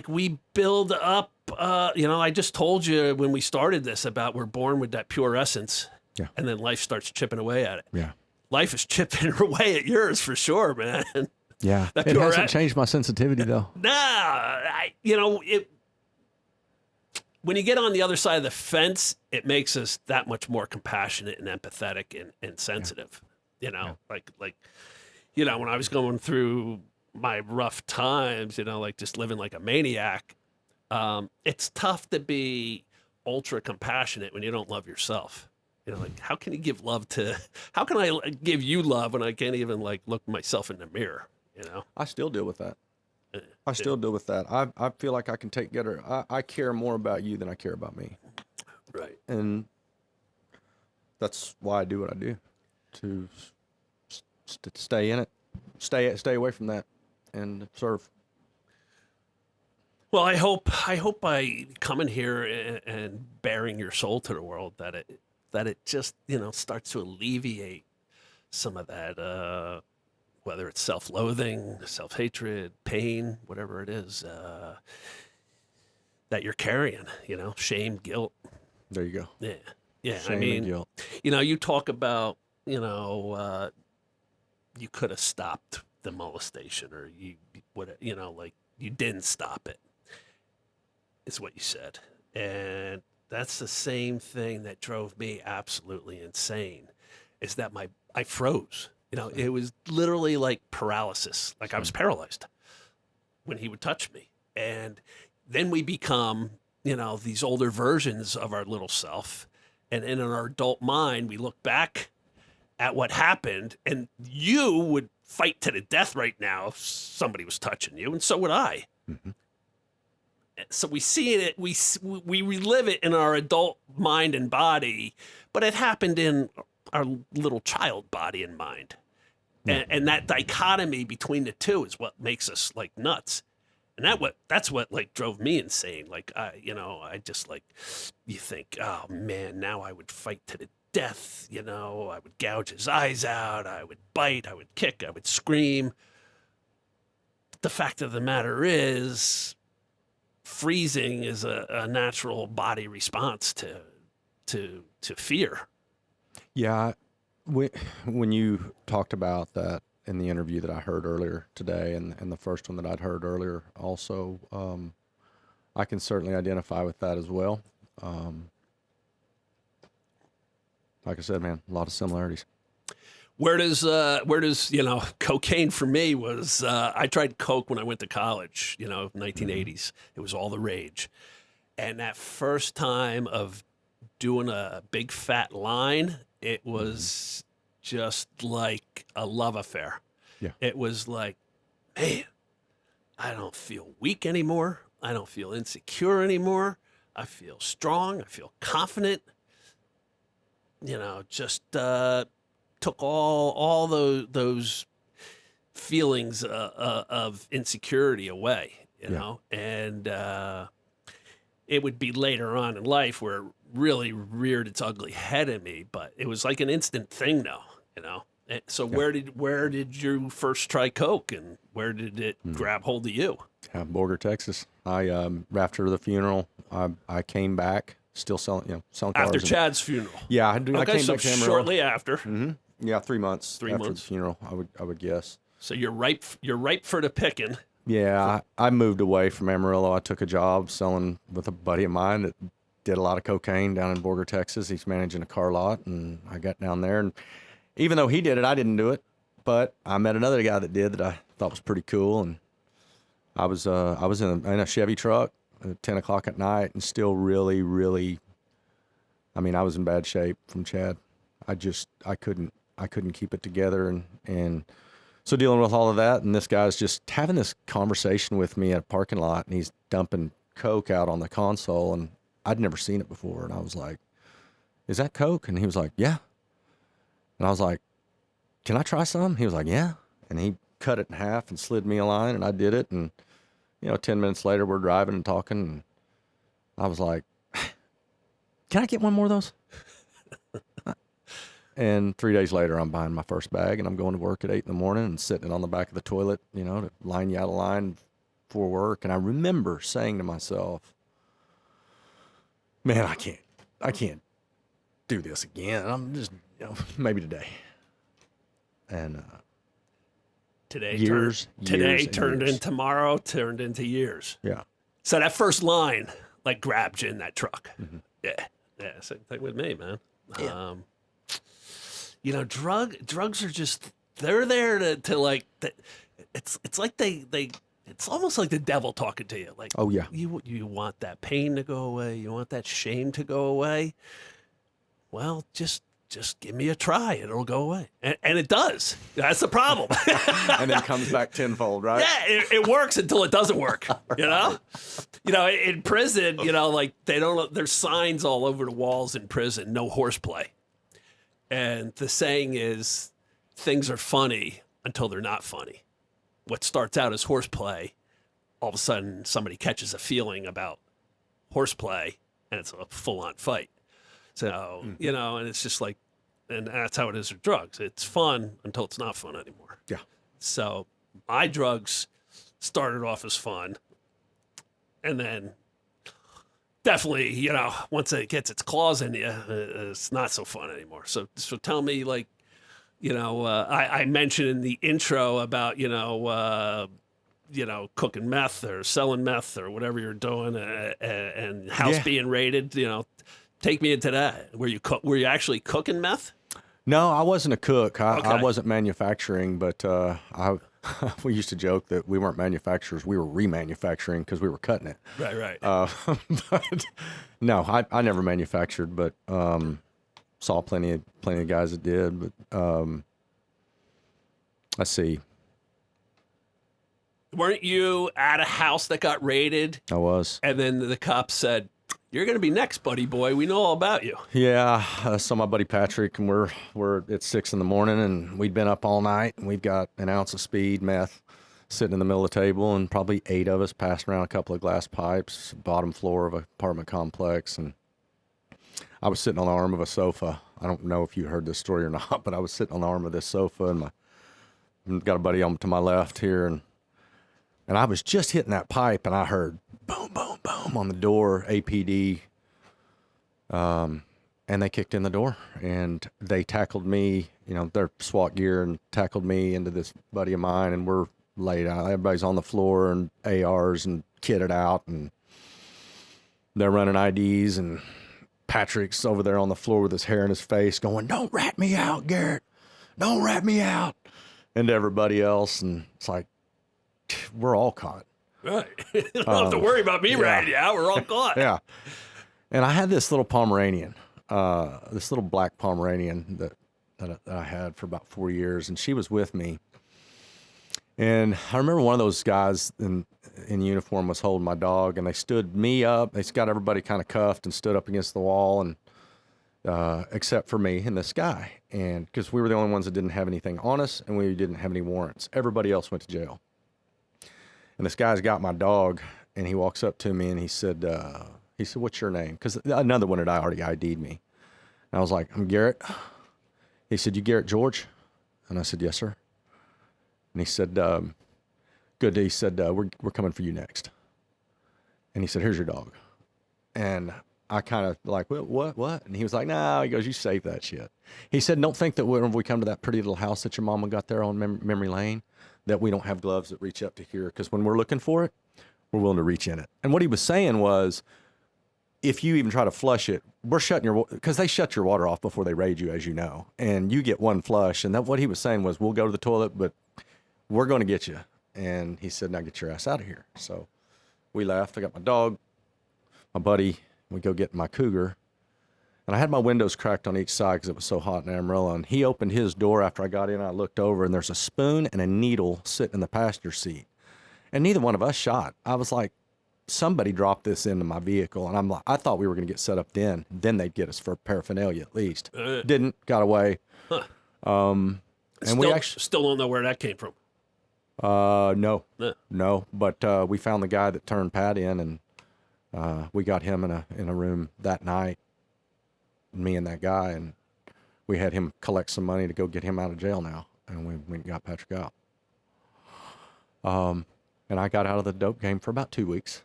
we build up, I just told you when we started this about we're born with that pure essence. Yeah. And then life starts chipping away at it. Yeah. Life is chipping away at yours for sure, man. Yeah. It hasn't changed my sensitivity, though. When you get on the other side of the fence, it makes us that much more compassionate and empathetic and sensitive. When I was going through my rough times, just living like a maniac, it's tough to be ultra compassionate when you don't love yourself. How can you give love how can I give you love when I can't even look myself in the mirror? I still deal with that. I feel like I can take better. I care more about you than I care about me. Right. And that's why I do what I do, to stay in it, stay away from that, and serve. Well, I hope by coming here and bearing your soul to the world that it just starts to alleviate some of that. Whether it's self-loathing, self-hatred, pain, whatever it is that you're carrying, shame, guilt. There you go. Yeah. Shame and guilt. You talk about, you could have stopped the molestation, or you didn't stop it, is what you said. And that's the same thing that drove me absolutely insane, is that I froze. It was literally like paralysis. Like I was paralyzed when he would touch me. And then we become, these older versions of our little self. And in our adult mind, we look back at what happened, and you would fight to the death right now if somebody was touching you, and so would I. Mm-hmm. So we see it, we relive it in our adult mind and body, but it happened in our little child body and mind. And that dichotomy between the two is what makes us nuts. And that's what drove me insane. I just you think, oh man, now I would fight to the death. I would gouge his eyes out. I would bite. I would kick. I would scream. The fact of the matter is, freezing is a natural body response to fear. Yeah. When you talked about that in the interview that I heard earlier today, and the first one that I'd heard earlier also, I can certainly identify with that as well. Like I said, man, a lot of similarities. Where does cocaine for me was, I tried coke when I went to college, 1980s. It was all the rage. And that first time of doing a big fat line, it was just like a love affair. Yeah. It was like, man, I don't feel weak anymore. I don't feel insecure anymore. I feel strong. I feel confident. took all those feelings of insecurity away, you know, and it would be later on in life where it really reared its ugly head at me, but it was like an instant thing though, you know. So where did you first try coke, and where did it grab hold of you? Borger, Texas. After the funeral, I came back, still selling cars. After Chad's funeral. Yeah, I came so back to Amarillo. shortly after. Mm-hmm. Yeah, 3 months. Three after months. the funeral, I would guess. So you're ripe for the picking. Yeah, I moved away from Amarillo. I took a job selling with a buddy of mine that did a lot of cocaine down in Borger, Texas. He's managing a car lot, and I got down there. And even though he did it, I didn't do it. But I met another guy that did that I thought was pretty cool, and I was in a Chevy truck at 10 o'clock at night, and still really, really. I mean, I was in bad shape from Chad. I couldn't keep it together, and so dealing with all of that, and this guy's just having this conversation with me at a parking lot, and he's dumping coke out on the console, and I'd never seen it before, and I was like, "Is that coke?" And he was like, "Yeah." And I was like, "Can I try some?" He was like, "Yeah." And he cut it in half and slid me a line, and I did it, and 10 minutes later, we're driving and talking, and I was like, "Can I get one more of those?" And 3 days later, I'm buying my first bag, and I'm going to work at 8 in the morning and sitting on the back of the toilet, to line you out of line for work. And I remember saying to myself, "Man, I can't do this again. I'm just, maybe today." And Today years turned into tomorrow, turned into years. Yeah. So that first line like grabbed you in that truck. Mm-hmm. Yeah, same thing with me, man. Yeah. Drugs are just, they're there to like, it's like it's almost like the devil talking to you. Like, Oh yeah. You want that pain to go away. You want that shame to go away. Well, just give me a try. It'll go away. And it does. That's the problem. And then comes back tenfold, right? Yeah, it works until it doesn't work, you know? In prison, like there's signs all over the walls in prison, no horseplay. And the saying is, things are funny until they're not funny. What starts out as horseplay, all of a sudden somebody catches a feeling about horseplay, and it's a full-on fight. So, and it's just like, and that's how it is with drugs. It's fun until it's not fun anymore. Yeah. So my drugs started off as fun, and then definitely, once it gets its claws in you, it's not so fun anymore. So tell me, like, I mentioned in the intro about, cooking meth or selling meth or whatever you're doing, and house being raided. Take me into that. Were you actually cooking meth? No, I wasn't a cook. I Okay. wasn't manufacturing, but we used to joke that we weren't manufacturers. We were remanufacturing because we were cutting it. Right. But no, I never manufactured, but saw plenty of guys that did. But let's see. Weren't you at a house that got raided? I was. And then the cops said, "You're going to be next, buddy boy. We know all about you." Yeah, I saw my buddy Patrick, and we're at 6 in the morning, and we'd been up all night, and we've got an ounce of speed meth sitting in the middle of the table, and probably 8 of us passing around a couple of glass pipes, bottom floor of an apartment complex, and I was sitting on the arm of a sofa. I don't know if you heard this story or not, but I was sitting on the arm of this sofa, and got a buddy on to my left here, and I was just hitting that pipe, and I heard boom, boom, boom on the door, APD, and they kicked in the door, and they tackled me, their SWAT gear, and tackled me into this buddy of mine, and we're laid out. Everybody's on the floor, and ARs, and kitted out, and they're running IDs, and Patrick's over there on the floor with his hair in his face going, "Don't rat me out, Garrett. Don't rat me out." And everybody else, and it's like, we're all caught. Right. You don't have to worry about me ratting you out. We're all caught. Yeah. And I had this little Pomeranian, this little black Pomeranian that I had for about 4 years, and she was with me. And I remember one of those guys in uniform was holding my dog, and they stood me up. They got everybody kind of cuffed and stood up against the wall, and except for me and this guy. And because we were the only ones that didn't have anything on us and we didn't have any warrants. Everybody else went to jail. And this guy's got my dog, and he walks up to me and he said, what's your name? Because another one had already ID'd me. And I was like, I'm Garrett. He said, you Garrett George? And I said, yes, sir. And he said, good. He said, we're coming for you next. And he said, here's your dog. And I kind of like, what? And he was like, no, he goes, you save that shit. He said, don't think that when we come to that pretty little house that your mama got there on memory lane, that we don't have gloves that reach up to here. Because when we're looking for it, we're willing to reach in it. And what he was saying was, if you even try to flush it, we're shutting your, because they shut your water off before they raid you, as you know. And you get one flush. And that what he was saying was, we'll go to the toilet, but we're going to get you. And he said, now get your ass out of here. So we left. I got my dog, my buddy. We go get my cougar. And I had my windows cracked on each side because it was so hot in Amarillo. And he opened his door after I got in. I looked over, and there's a spoon and a needle sitting in the passenger seat. And neither one of us shot. I was like, somebody dropped this into my vehicle. And I'm like, I thought we were going to get set up then. Then they'd get us for paraphernalia at least. Didn't. Got away. Huh. And still, we actually still don't know where that came from. No. Yeah. No. But we found the guy that turned Pat in, and we got him in a room that night, me and that guy, and we had him collect some money to go get him out of jail now, and we went and got Patrick out. And I got out of the dope game for about 2 weeks.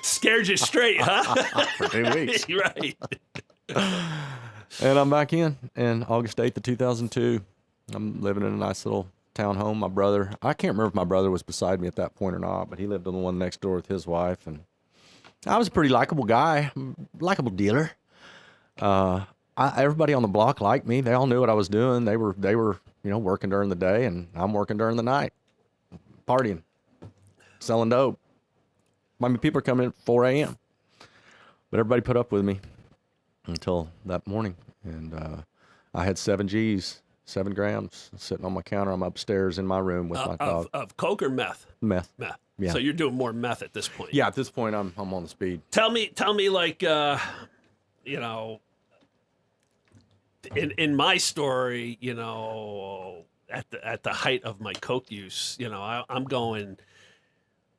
Scared you straight, huh? For 2 weeks. Right. And I'm back in August 8th of 2002. I'm living in a nice little townhome. My brother, I can't remember if my brother was beside me at that point or not, but he lived on the one next door with his wife, and I was a pretty likable guy, likable dealer. Everybody on the block liked me. They all knew what I was doing. They were, working during the day, and I'm working during the night, partying, selling dope. I mean, people are coming in at 4 a.m. But everybody put up with me until that morning, and I had 7 G's. 7 grams sitting on my counter. I'm upstairs in my room with my dog. Of coke or meth? Meth. Meth. Yeah. So you're doing more meth at this point. Yeah, at this point, I'm on the speed. Tell me, like, in my story, at the height of my coke use, I'm going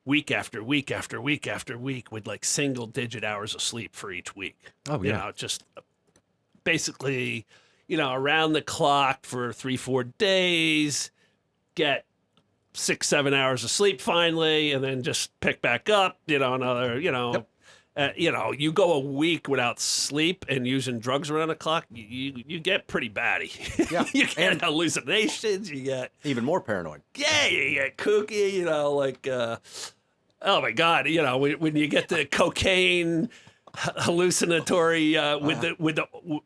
week after week after week after week with like single-digit hours of sleep for each week. Oh yeah. Just basically, around the clock for 3-4 days, get 6-7 hours of sleep finally, and then just pick back up, another, Yep. You go a week without sleep and using drugs around the clock, you get pretty batty. Yeah. You get hallucinations, you get Even more paranoid. yeah, you get kooky, oh my God, when you get the cocaine hallucinatory with the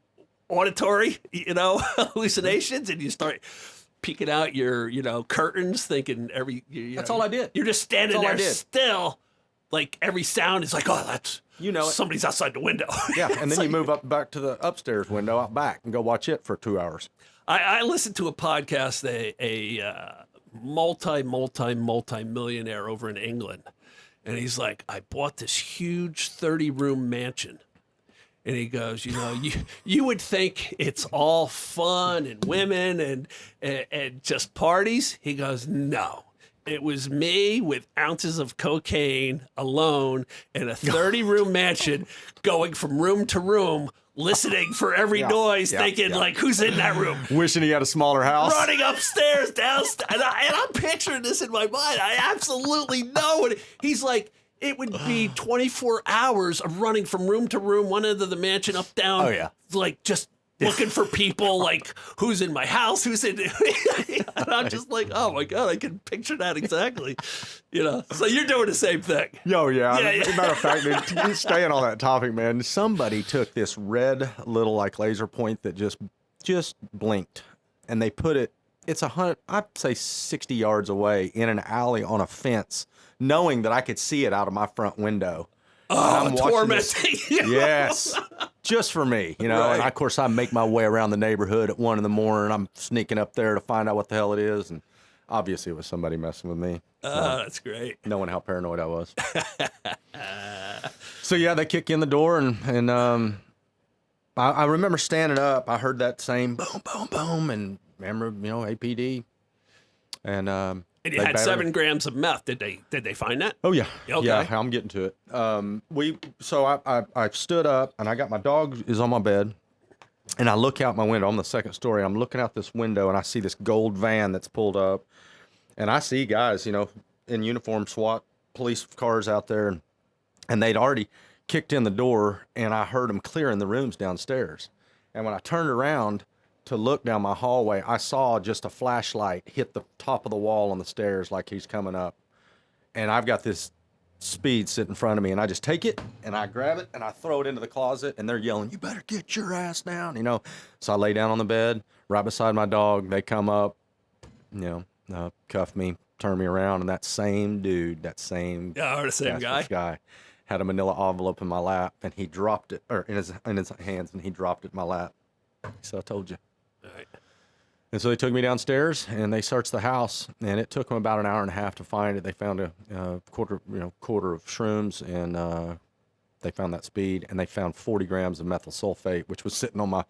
auditory, hallucinations, and you start peeking out your, curtains, thinking That's all I did. You're just standing there still, like every sound is like, oh, that's somebody's outside the window. Yeah, and then you move up back to the upstairs window out back and go watch it for 2 hours. I listened to a podcast, a multi-millionaire over in England, and he's like, I bought this huge 30-room mansion. And he goes, you would think it's all fun and women and just parties. He goes, no, it was me with ounces of cocaine alone in a 30-room mansion, going from room to room, listening for every noise, thinking like, who's in that room? Wishing he had a smaller house. Running upstairs, downstairs. And I'm picturing this in my mind. I absolutely know it. He's like, it would be 24 hours of running from room to room, one end of the mansion, up, down. Oh, yeah. Like, just looking for people, like, who's in my house, who's in... And I'm just like, oh, my God, I can picture that exactly. So you're doing the same thing. Oh, yeah. Matter of fact, dude, staying on that topic, man, somebody took this red little, like, laser point that just blinked, and they put it, I'd say 60 yards away in an alley on a fence, knowing that I could see it out of my front window. Oh, tormenting. Yes. Just for me, Right. And of course, I make my way around the neighborhood at 1 a.m. I'm sneaking up there to find out what the hell it is. And obviously, it was somebody messing with me. That's great. Knowing how paranoid I was. So, yeah, they kick in the door and I remember standing up. I heard that same boom, boom, boom, and remember, APD, and And you had 7 grams of meth. Did they find that? Oh yeah, Okay. yeah. I'm getting to it. I stood up and I got my dog is on my bed, and I look out my window. I'm the second story. I'm looking out this window and I see this gold van that's pulled up, and I see guys, in uniform, SWAT police cars out there, and they'd already kicked in the door, and I heard them clearing the rooms downstairs. And when I turned around to look down my hallway, I saw just a flashlight hit the top of the wall on the stairs like he's coming up. And I've got this speed sitting in front of me, and I just take it, and I grab it, and I throw it into the closet, and they're yelling, "You better get your ass down," So I lay down on the bed right beside my dog. They come up, cuff me, turn me around, and that same dude, the same guy, had a manila envelope in my lap, and he dropped it, or in his hands, and he dropped it in my lap. So I told you. All right. And so they took me downstairs, and they searched the house, and it took them about an hour and a half to find it. They found a quarter of shrooms, and they found that speed, and they found 40 grams of methyl sulfate, which was sitting on my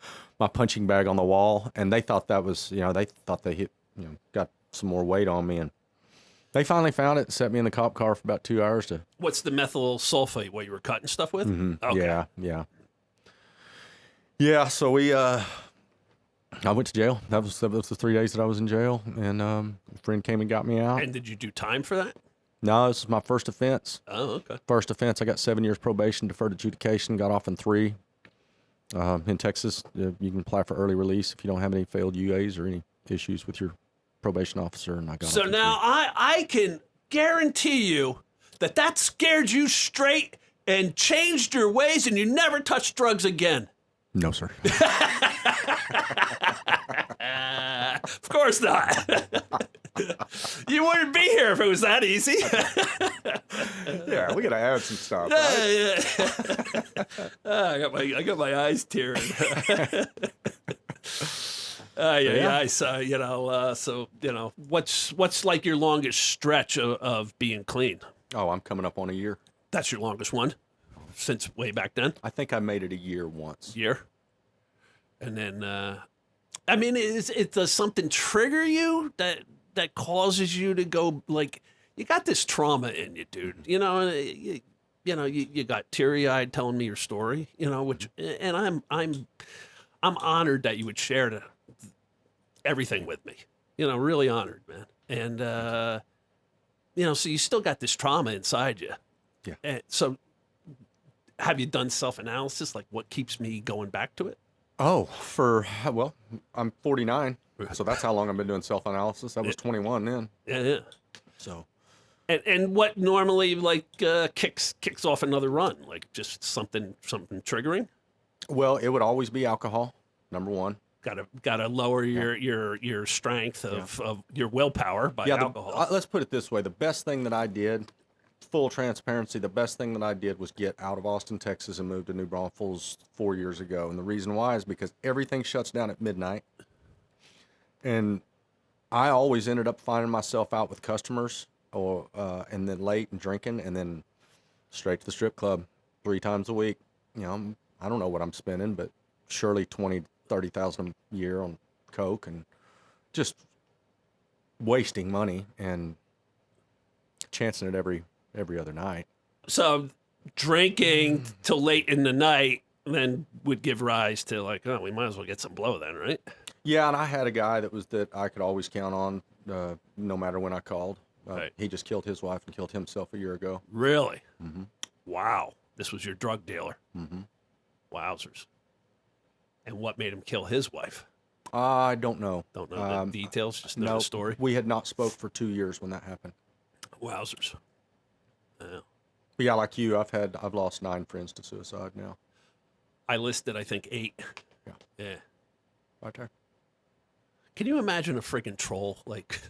punching bag on the wall, and they thought that was, they thought they hit, got some more weight on me, and they finally found it and set me in the cop car for about 2 hours to. What's the methyl sulfate? What you were cutting stuff with? Mm-hmm. Okay. Yeah. So I went to jail. That was the 3 days that I was in jail, and a friend came and got me out. And did you do time for that? No, this is my first offense. Oh, okay. First offense, I got 7 years probation, deferred adjudication, got off in 3. In Texas, you can apply for early release if you don't have any failed UAs or any issues with your probation officer, and I got. So off in now 3. I can guarantee you that scared you straight and changed your ways, and you never touched drugs again. No, sir. Of course not. You wouldn't be here if it was that easy. Yeah, we gotta add some stuff. Right? I got my eyes tearing. So what's like your longest stretch of being clean? Oh, I'm coming up on a year. That's your longest one since way back then? I think I made it a year once. Year? And then, does something trigger you that causes you to go, like, you got this trauma in you, dude. You got teary-eyed telling me your story, and I'm honored that you would share everything with me. Really honored, man. And, so you still got this trauma inside you. Yeah. And so have you done self-analysis? Like, what keeps me going back to it? Oh, I'm 49, so that's how long I've been doing self-analysis. I was 21 then. Yeah. So. And what normally kicks off another run? Like just something triggering? Well, it would always be alcohol, number one. Gotta lower your strength of your willpower by alcohol. Let's put it this way: the best thing that I did, full transparency, the best thing that I did was get out of Austin, Texas, and move to New Braunfels 4 years ago. And the reason why is because everything shuts down at midnight, and I always ended up finding myself out with customers, and then late and drinking, and then straight to the strip club 3 times a week. I don't know what I'm spending, but surely $20,000-$30,000 a year on coke, and just wasting money and chancing it every other night. So drinking till late in the night then would give rise to like, oh, we might as well get some blow then, right? Yeah, and I had a guy that I could always count on, no matter when I called. Right. He just killed his wife and killed himself a year ago. Really? Mm-hmm. Wow. This was your drug dealer. Mm-hmm. Wowzers. And what made him kill his wife? I don't know. Don't know the details, just know the story? We had not spoke for 2 years when that happened. Wowzers. Yeah. But yeah, like you, I've lost 9 friends to suicide now. I listed, I think, 8. Yeah. Right there. Can you imagine a friggin' troll? Like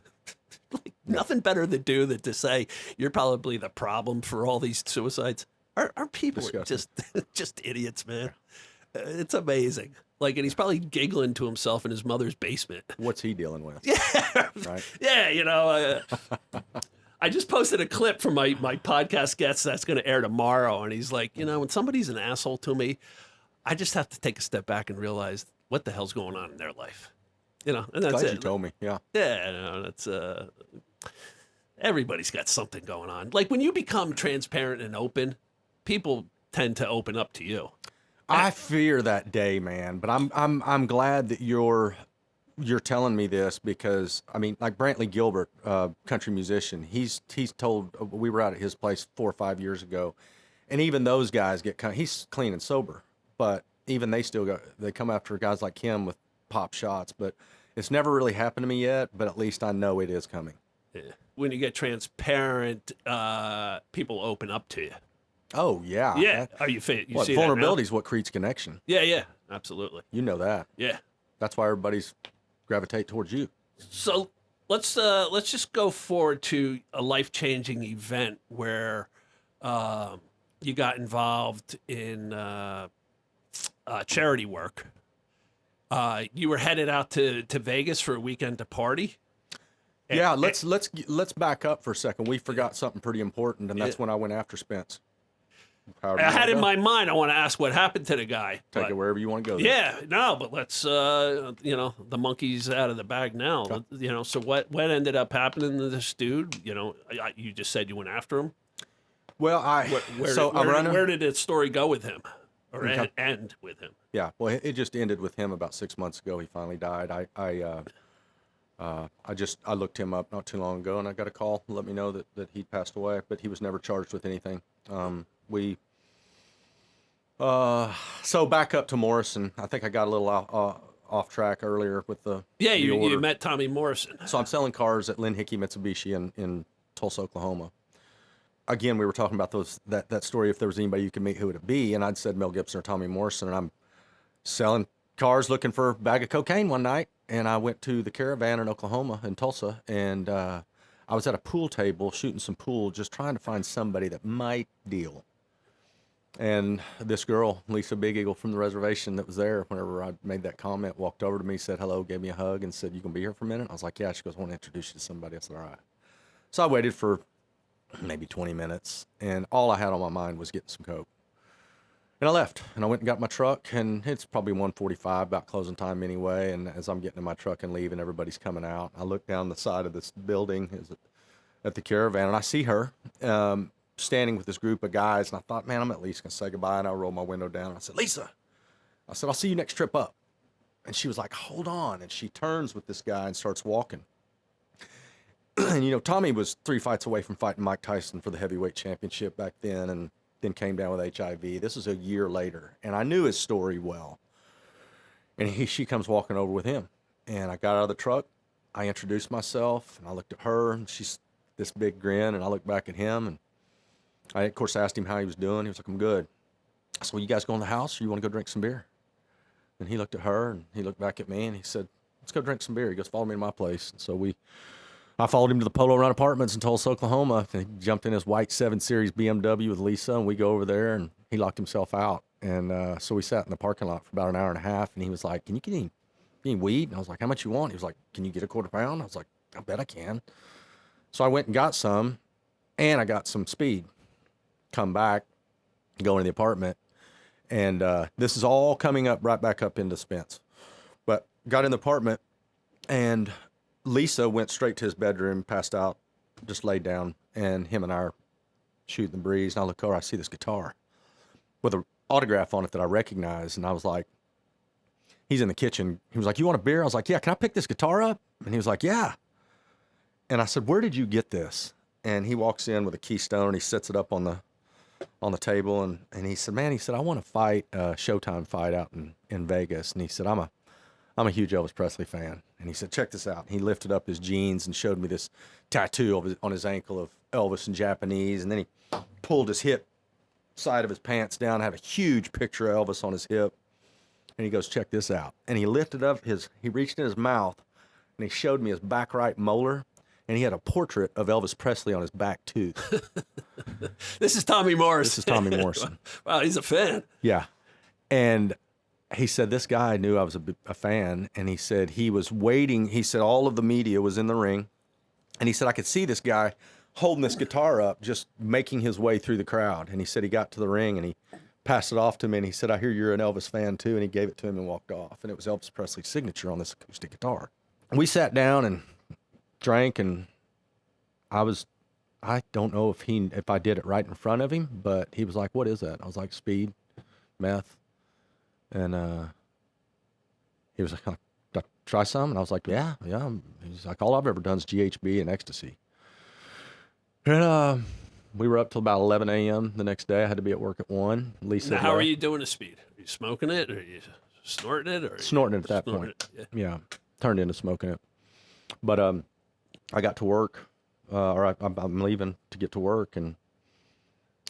nothing better to do than to say you're probably the problem for all these suicides. Our people Disgusting. are just idiots, man. It's amazing. Like, and he's probably giggling to himself in his mother's basement. What's he dealing with? Yeah. Right. Yeah, I just posted a clip from my podcast guest that's going to air tomorrow, and he's like, when somebody's an asshole to me, I just have to take a step back and realize what the hell's going on in their life. And that's Glad it. you told me. Yeah. Yeah, that's everybody's got something going on. Like when you become transparent and open, people tend to open up to you. I fear that day, man. But I'm glad that you're telling me this, because I mean, like Brantley Gilbert, country musician, he's told, we were out at his place 4 or 5 years ago, and even those guys he's clean and sober, but even they still they come after guys like him with pop shots. But it's never really happened to me yet, but at least I know it is coming. Yeah. When you get transparent, people open up to you. Oh yeah. Yeah. Are you see vulnerability is what creates connection. Yeah, absolutely. You know that. Yeah. That's why everybody's gravitate towards you. So let's just go forward to a life-changing event where you got involved in charity work. You were headed out to Vegas for a weekend to party. Yeah, let's back up for a second. We forgot something pretty important, and that's when I went after Spence. I had in my mind, I want to ask what happened to the guy. Take it wherever you want to go. Yeah, no, but let's, the monkey's out of the bag now. Okay. So what ended up happening to this dude? You just said you went after him. Well, where did the story go with him, or end with him? Yeah, well, it just ended with him about 6 months ago. He finally died. I looked him up not too long ago, and I got a call to let me know that he passed away, but he was never charged with anything. So back up to Morrison. I think I got a little off track earlier with the you met Tommy Morrison. So I'm selling cars at Lynn Hickey Mitsubishi in Tulsa, Oklahoma. Again, we were talking about that story. If there was anybody you could meet, who would it be? And I'd said Mel Gibson or Tommy Morrison. And I'm selling cars looking for a bag of cocaine one night, and I went to the Caravan in Oklahoma, in Tulsa, and I was at a pool table shooting some pool, just trying to find somebody that might deal. And this girl, Lisa Big Eagle from the reservation that was there whenever I made that comment, walked over to me, said hello, gave me a hug, and said, "You gonna be here for a minute?" I was like, "Yeah." She goes, "I want to introduce you to somebody." I said, "All right." So I waited for maybe 20 minutes, and all I had on my mind was getting some coke. And I left, and I went and got my truck, and it's probably 1:45, about closing time anyway. And as I'm getting in my truck and leaving, everybody's coming out. I look down the side of this building at the Caravan, and I see her standing with this group of guys. And I thought, man, I'm at least going to say goodbye. And I rolled my window down, and I said, "Lisa," I said, "I'll see you next trip up." And she was like, "Hold on." And she turns with this guy and starts walking. And, Tommy was 3 fights away from fighting Mike Tyson for the heavyweight championship back then, and then came down with HIV. This was a year later, and I knew his story well. And she comes walking over with him, and I got out of the truck. I introduced myself, and I looked at her, and she's this big grin, and I looked back at him, and I, of course, asked him how he was doing. He was like, "I'm good." I said, "Well, you guys go in the house, or you want to go drink some beer?" And he looked at her, and he looked back at me, and he said, "Let's go drink some beer." He goes, "Follow me to my place." And so I followed him to the Polo Run Apartments in Tulsa, Oklahoma. And he jumped in his white 7 Series BMW with Lisa, and we go over there, and he locked himself out. And so we sat in the parking lot for about an hour and a half, and he was like, "Can you get any weed?" And I was like, "How much you want?" He was like, "Can you get a quarter pound?" I was like, "I bet I can." So I went and got some, and I got some speed. Come back, go into the apartment, and this is all coming up right back up into Spence. But got in the apartment, and Lisa went straight to his bedroom, passed out, just laid down, and him and I are shooting the breeze. And I look over, I see this guitar with an autograph on it that I recognize, and I was like, he's in the kitchen. He was like, "You want a beer?" I was like, "Yeah, can I pick this guitar up?" And he was like, "Yeah." And I said, "Where did you get this?" And he walks in with a Keystone, and he sets it up on the table, and he said, "Man," he said, "I want to fight a Showtime fight out in Vegas." And he said, I'm a huge Elvis Presley fan." And he said, "Check this out." And he lifted up his jeans and showed me this tattoo on his ankle of Elvis in Japanese. And then he pulled his hip side of his pants down, had a huge picture of Elvis on his hip. And he goes, "Check this out." And he lifted up he reached in his mouth, and he showed me his back right molar. And he had a portrait of Elvis Presley on his back tooth. This is Tommy Morrison. This is Tommy Morrison. Wow, he's a fan. Yeah. And he said, this guy knew I was a fan, and he said he was waiting. He said all of the media was in the ring, and he said I could see this guy holding this guitar up, just making his way through the crowd. And he said he got to the ring, and he passed it off to me, and he said, "I hear you're an Elvis fan too," and he gave it to him and walked off. And it was Elvis Presley's signature on this acoustic guitar. We sat down and drank, and I don't know if I did it right in front of him, but he was like, "What is that?" I was like, "Speed, meth," and he was like, "Try some?" And I was like, "Yeah." He's like, "All I've ever done is GHB and ecstasy." And we were up till about 11 a.m. the next day. I had to be at work at 1. Lisa. Now, how are you doing the speed? Are you smoking it, or are you snorting it, or snorting it at that point? Yeah, turned into smoking it. But I got to work, or I'm leaving to get to work, and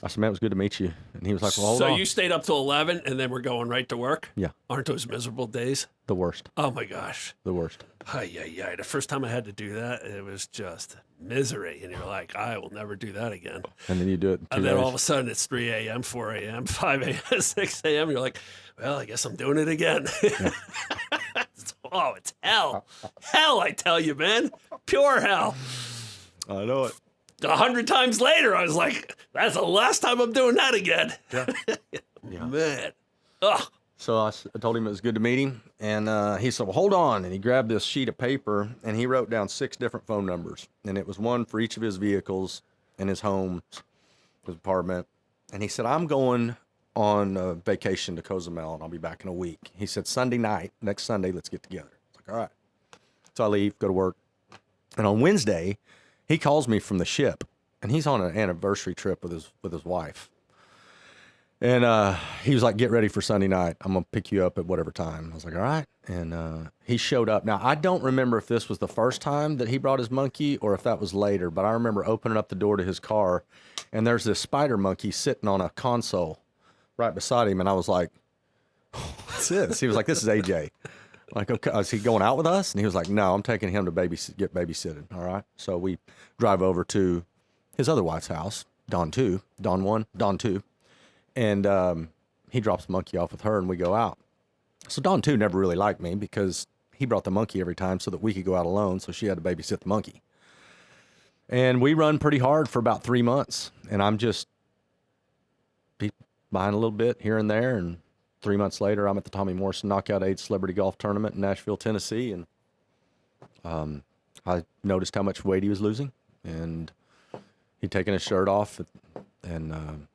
I said, "Man, it was good to meet you." And he was like, "Well, hold on." So you stayed up till 11, and then we're going right to work? Yeah. Aren't those miserable days? The worst. Oh, my gosh. The worst. The first time I had to do that, it was just misery. And you're like, I will never do that again. And then you do it in 2 And then days. all of a sudden it's 3 a.m., 4 a.m., 5 a.m., 6 a.m. You're like, well, I guess I'm doing it again. Yeah. Oh, it's hell. Hell, I tell you, man. Pure hell. I know it. 100 times later, I was like, that's the last time I'm doing that again. Yeah. Yeah. Man. Ugh. So I told him it was good to meet him, and he said, "Well, hold on." And he grabbed this sheet of paper, and he wrote down 6 different phone numbers, and it was one for each of his vehicles and his home, his apartment. And he said, "I'm going on vacation to Cozumel, and I'll be back in a week." He said, "Sunday night, next Sunday, let's get together." I was like, "All right." So I leave, go to work. And on Wednesday, he calls me from the ship, and he's on an anniversary trip with his wife. And he was like, "Get ready for Sunday night. I'm going to pick you up at whatever time." I was like, "All right." And he showed up. Now, I don't remember if this was the first time that he brought his monkey or if that was later, but I remember opening up the door to his car, and there's this spider monkey sitting on a console right beside him. And I was like, "What's this?" He was like, "This is AJ." Like, "Okay, is he going out with us?" And he was like, "No, I'm taking him to get babysitted." All right. So we drive over to his other wife's house, Dawn 1, Dawn 2. And he drops the monkey off with her, and we go out. So Dawn 2 never really liked me because he brought the monkey every time so that we could go out alone, so she had to babysit the monkey. And we run pretty hard for about 3 months, and I'm just behind a little bit here and there. And 3 months later, I'm at the Tommy Morrison Knockout Age Celebrity Golf Tournament in Nashville, Tennessee, and I noticed how much weight he was losing, and he'd taken his shirt off, and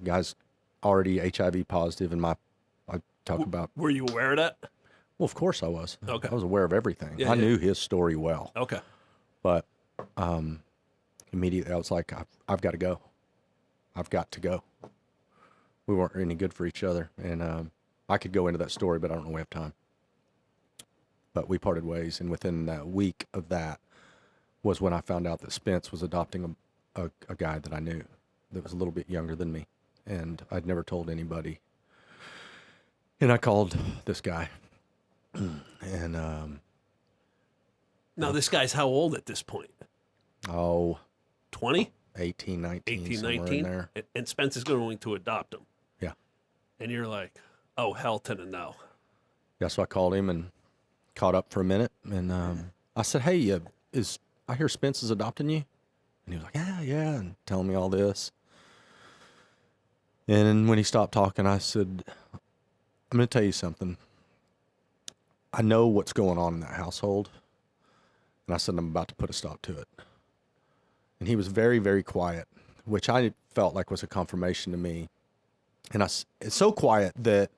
guy's already HIV positive, and I talk about. Were you aware of that? Well, of course I was. Okay. I was aware of everything. Yeah, I knew his story well. Okay. But immediately I was like, I've got to go. I've got to go. We weren't any good for each other, and I could go into that story, but I don't know we have time. But we parted ways, and within a week of that was when I found out that Spence was adopting a guy that I knew that was a little bit younger than me, and I'd never told anybody. And I called this guy, and now this guy's how old at this point? 20? 18, 19, 18, somewhere 19? in there. And Spence is going to adopt him. Yeah. And you're like, oh, hell to the no. Yeah, so I called him and caught up for a minute, and I said, "Hey, I hear Spence is adopting you?" And he was like, yeah, and telling me all this. And when he stopped talking, I said, "I'm going to tell you something. I know what's going on in that household." And I said, "I'm about to put a stop to it." And he was very, very quiet, which I felt like was a confirmation to me. And it's so quiet that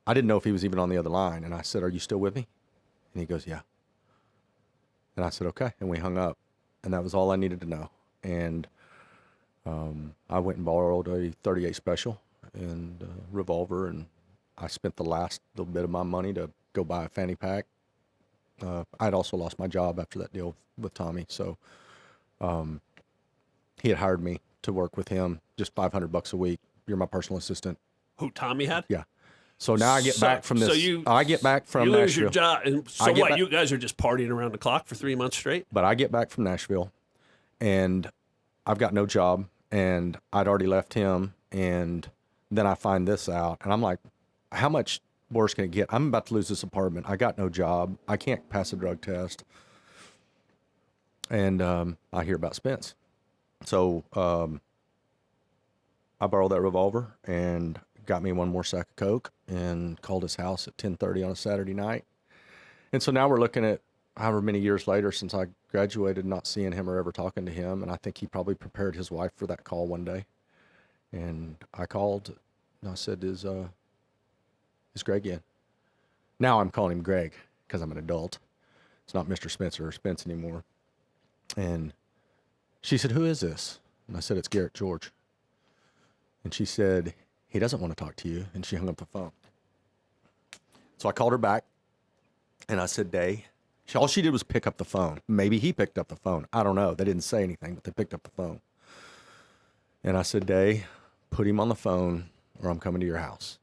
I didn't know if he was even on the other line. And I said, "Are you still with me?" And he goes, "Yeah." And I said, "Okay." And we hung up. And that was all I needed to know. And I went and borrowed a .38 special and a revolver, and I spent the last little bit of my money to go buy a fanny pack. I'd also lost my job after that deal with Tommy, so he had hired me to work with him, just $500 a week. You're my personal assistant. Who, Tommy had? Yeah. So now I get back from this. I get back from you Nashville. lose your job. And so what? You guys are just partying around the clock for 3 months straight? But I get back from Nashville, and I've got no job, and I'd already left him, and then I find this out, and I'm like, how much worse can it get? I'm about to lose this apartment. I got no job. I can't pass a drug test. And I hear about Spence. So I borrowed that revolver and got me one more sack of Coke and called his house at 10:30 on a Saturday night. And so now we're looking at however many years later since I graduated, not seeing him or ever talking to him. And I think he probably prepared his wife for that call one day. And I called and I said, is Greg in? Now I'm calling him Greg because I'm an adult. It's not Mr. Spencer or Spence anymore. And she said, who is this? And I said, it's Garrett George. And she said, he doesn't want to talk to you. And she hung up the phone. So I called her back and I said, Day. All she did was pick up the phone. Maybe he picked up the phone. I don't know. They didn't say anything, but they picked up the phone. And I said, Day, put him on the phone or I'm coming to your house.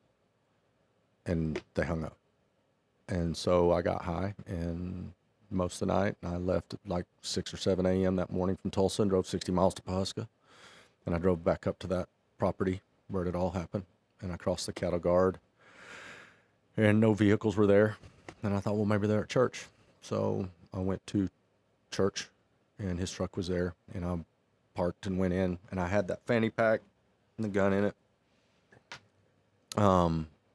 And they hung up. And so I got high and most of the night. I left at like 6 or 7 a.m. that morning from Tulsa and drove 60 miles to Pawhuska. And I drove back up to that property where it all happened. And I crossed the cattle guard and no vehicles were there. And I thought, well, maybe they're at church. So I went to church and his truck was there and I parked and went in and I had that fanny pack and the gun in it.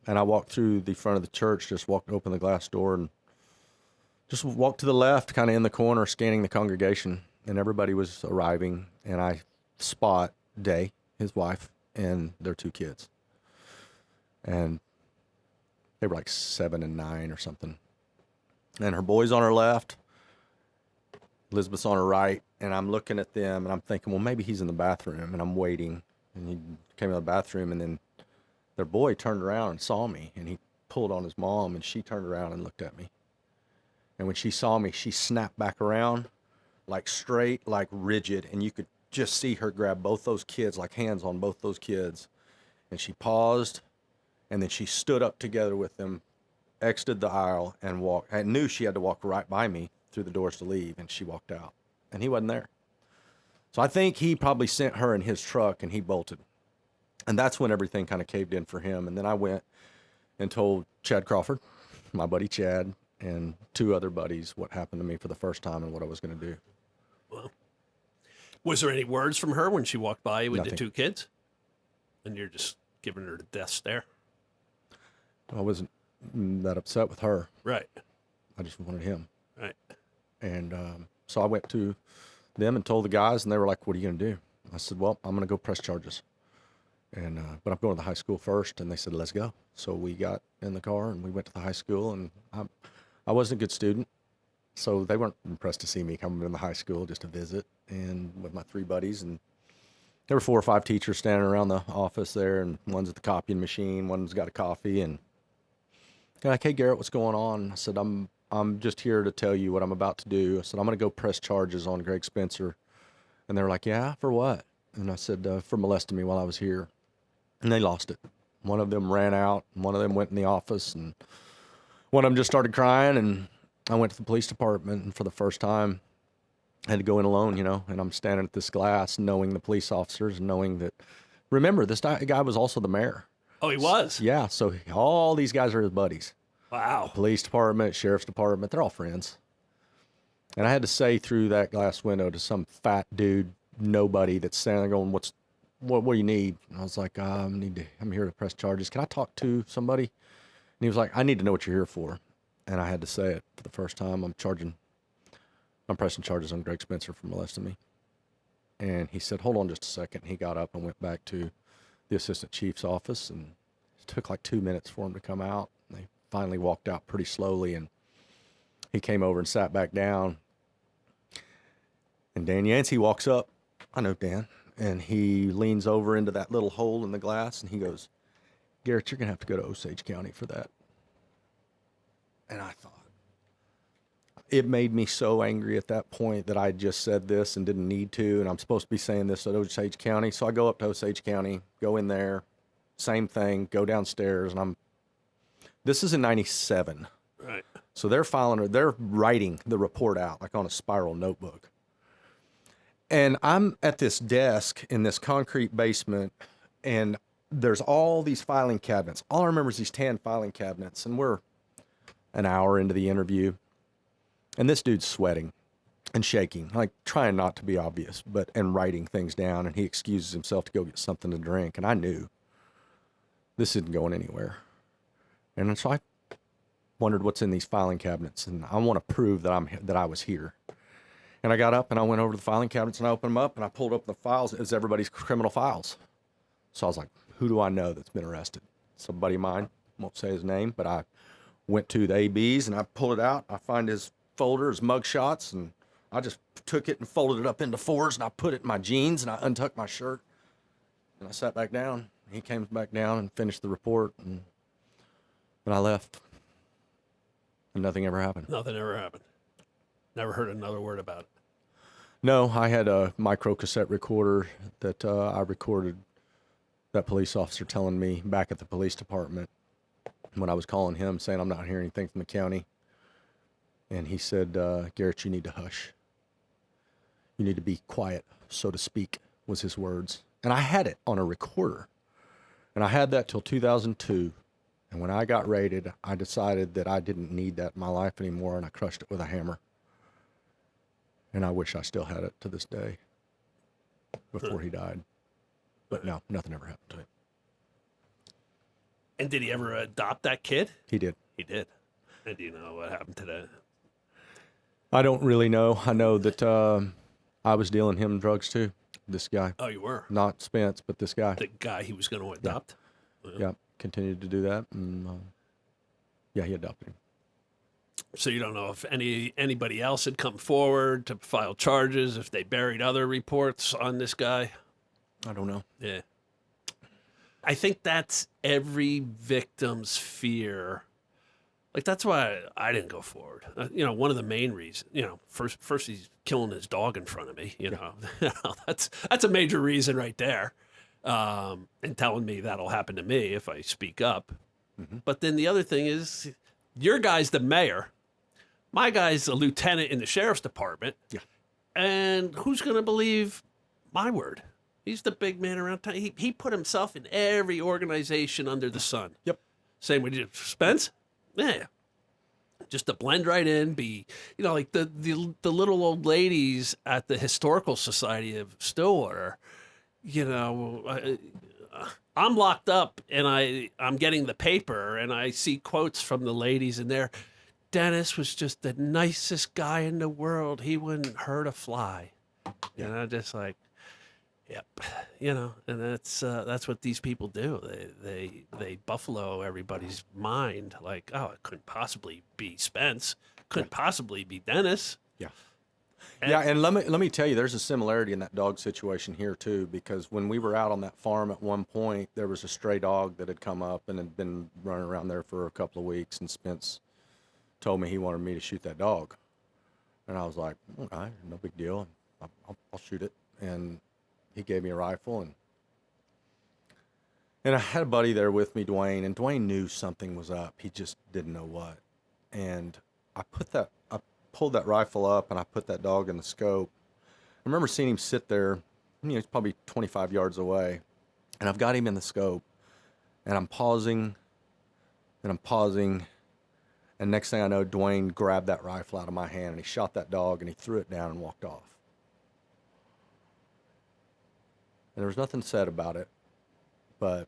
And I walked through the front of the church, just open the glass door and just walked to the left, kind of in the corner, scanning the congregation, and everybody was arriving. And I spot Day, his wife, and their 2 kids. And they were like 7 and 9 or something. And her boy's on her left, Elizabeth's on her right, and I'm looking at them, and I'm thinking, well, maybe he's in the bathroom, and I'm waiting. And he came in the bathroom, and then their boy turned around and saw me, and he pulled on his mom, and she turned around and looked at me. And when she saw me, she snapped back around, like straight, like rigid, and you could just see her grab both those kids, like hands on both those kids. And she paused, and then she stood up together with them, exited the aisle, and walked. I knew she had to walk right by me through the doors to leave, and she walked out. And he wasn't there. So I think he probably sent her in his truck, and he bolted. And that's when everything kind of caved in for him. And then I went and told Chad Crawford, my buddy Chad, and 2 other buddies what happened to me for the first time and what I was going to do. Well, was there any words from her when she walked by with Nothing. the 2 kids? And you're just giving her the death stare? I wasn't that upset with her. Right. I just wanted him. Right. And so I went to them and told the guys, and they were like, what are you going to do? I said, well, I'm going to go press charges. And but I'm going to the high school first, and they said, let's go. So we got in the car, and we went to the high school, and I wasn't a good student, so they weren't impressed to see me coming in the high school just to visit, and with my 3 buddies, and there were 4 or 5 teachers standing around the office there, and one's at the copying machine, one's got a coffee, and they're like, hey, Garrett, what's going on? I said, I'm just here to tell you what I'm about to do. I said, I'm going to go press charges on Greg Spencer. And they were like, yeah, for what? And I said, for molesting me while I was here. And they lost it. One of them ran out, and one of them went in the office, and one of them just started crying, and I went to the police department, and for the first time, I had to go in alone, and I'm standing at this glass knowing the police officers, and knowing that, remember, this guy was also the mayor. Oh, he was? Yeah, so all these guys are his buddies. Wow. Police department, sheriff's department, they're all friends. And I had to say through that glass window to some fat dude, nobody that's standing there going, what do you need? And I was like, I'm here to press charges. Can I talk to somebody? And he was like, I need to know what you're here for. And I had to say it for the first time. I'm pressing charges on Greg Spencer for molesting me. And he said, hold on just a second. He got up and went back to the assistant chief's office, and it took like 2 minutes for him to come out. They finally walked out pretty slowly, and he came over and sat back down. And Dan Yancey walks up. I know Dan. And he leans over into that little hole in the glass, and he goes, Garrett, you're going to have to go to Osage County for that. And I thought, it made me so angry at that point that I just said this and didn't need to, and I'm supposed to be saying this at Osage County. So I go up to Osage County, go in there, same thing, go downstairs, and this is in 97. Right. So they're writing the report out like on a spiral notebook. And I'm at this desk in this concrete basement, and there's all these filing cabinets. All I remember is these 10 filing cabinets, and we're an hour into the interview, and this dude's sweating. and shaking, like trying not to be obvious, and writing things down. And he excuses himself to go get something to drink. And I knew this isn't going anywhere. And so I wondered what's in these filing cabinets, and I want to prove that I was here. And I got up and I went over to the filing cabinets and I opened them up and I pulled up the files. It was everybody's criminal files. So I was like, who do I know that's been arrested? Somebody of mine, won't say his name, but I went to the ABs and I pulled it out. I find his folder, his mug shots, and I just took it and folded it up into fours and I put it in my jeans and I untucked my shirt and I sat back down. He came back down and finished the report, and I left. And nothing ever happened. Nothing ever happened. Never heard another word about it. No, I had a micro cassette recorder that I recorded that police officer telling me back at the police department when I was calling him saying I'm not hearing anything from the county. And he said, Garrett, you need to hush. You need to be quiet, so to speak, was his words. And I had it on a recorder. And I had that till 2002. And when I got raided, I decided that I didn't need that in my life anymore, and I crushed it with a hammer. And I wish I still had it to this day before he died. But no, nothing ever happened to him. And did he ever adopt that kid? He did. He did. And do you know what happened to that? I don't really know. I know that I was dealing him drugs too, this guy. Oh, you were? Not Spence, but this guy. The guy he was going to adopt? Yeah, continued to do that. And yeah, he adopted him. So you don't know if anybody else had come forward to file charges, if they buried other reports on this guy? I don't know. Yeah. I think that's every victim's fear. Like, that's why I didn't go forward. One of the main reasons, first he's killing his dog in front of me, that's a major reason right there. And telling me that'll happen to me if I speak up. Mm-hmm. But then the other thing is, your guy's the mayor. My guy's a lieutenant in the sheriff's department. Yeah. And who's going to believe my word? He's the big man around town. He put himself in every organization under the sun. Yep. Same with you, Spence. Yeah. Just to blend right in, be, like the little old ladies at the Historical Society of Stillwater. I'm locked up and I'm getting the paper and I see quotes from the ladies in there. Dennis was just the nicest guy in the world. He wouldn't hurt a fly. Yeah. And I'm just like, yep, and that's what these people do. They buffalo everybody's mind. Like, oh, it couldn't possibly be Spence. Couldn't possibly be Dennis. Yeah. And let me tell you, there's a similarity in that dog situation here too, because when we were out on that farm at one point, there was a stray dog that had come up and had been running around there for a couple of weeks, and Spence told me he wanted me to shoot that dog. And I was like, okay, no big deal. I'll shoot it. And he gave me a rifle, and I had a buddy there with me, Dwayne, and Dwayne knew something was up. He just didn't know what. And I pulled that rifle up and I put that dog in the scope. I remember seeing him sit there, he's probably 25 yards away, and I've got him in the scope, and I'm pausing, and next thing I know, Dwayne grabbed that rifle out of my hand and he shot that dog and he threw it down and walked off. And there was nothing said about it, but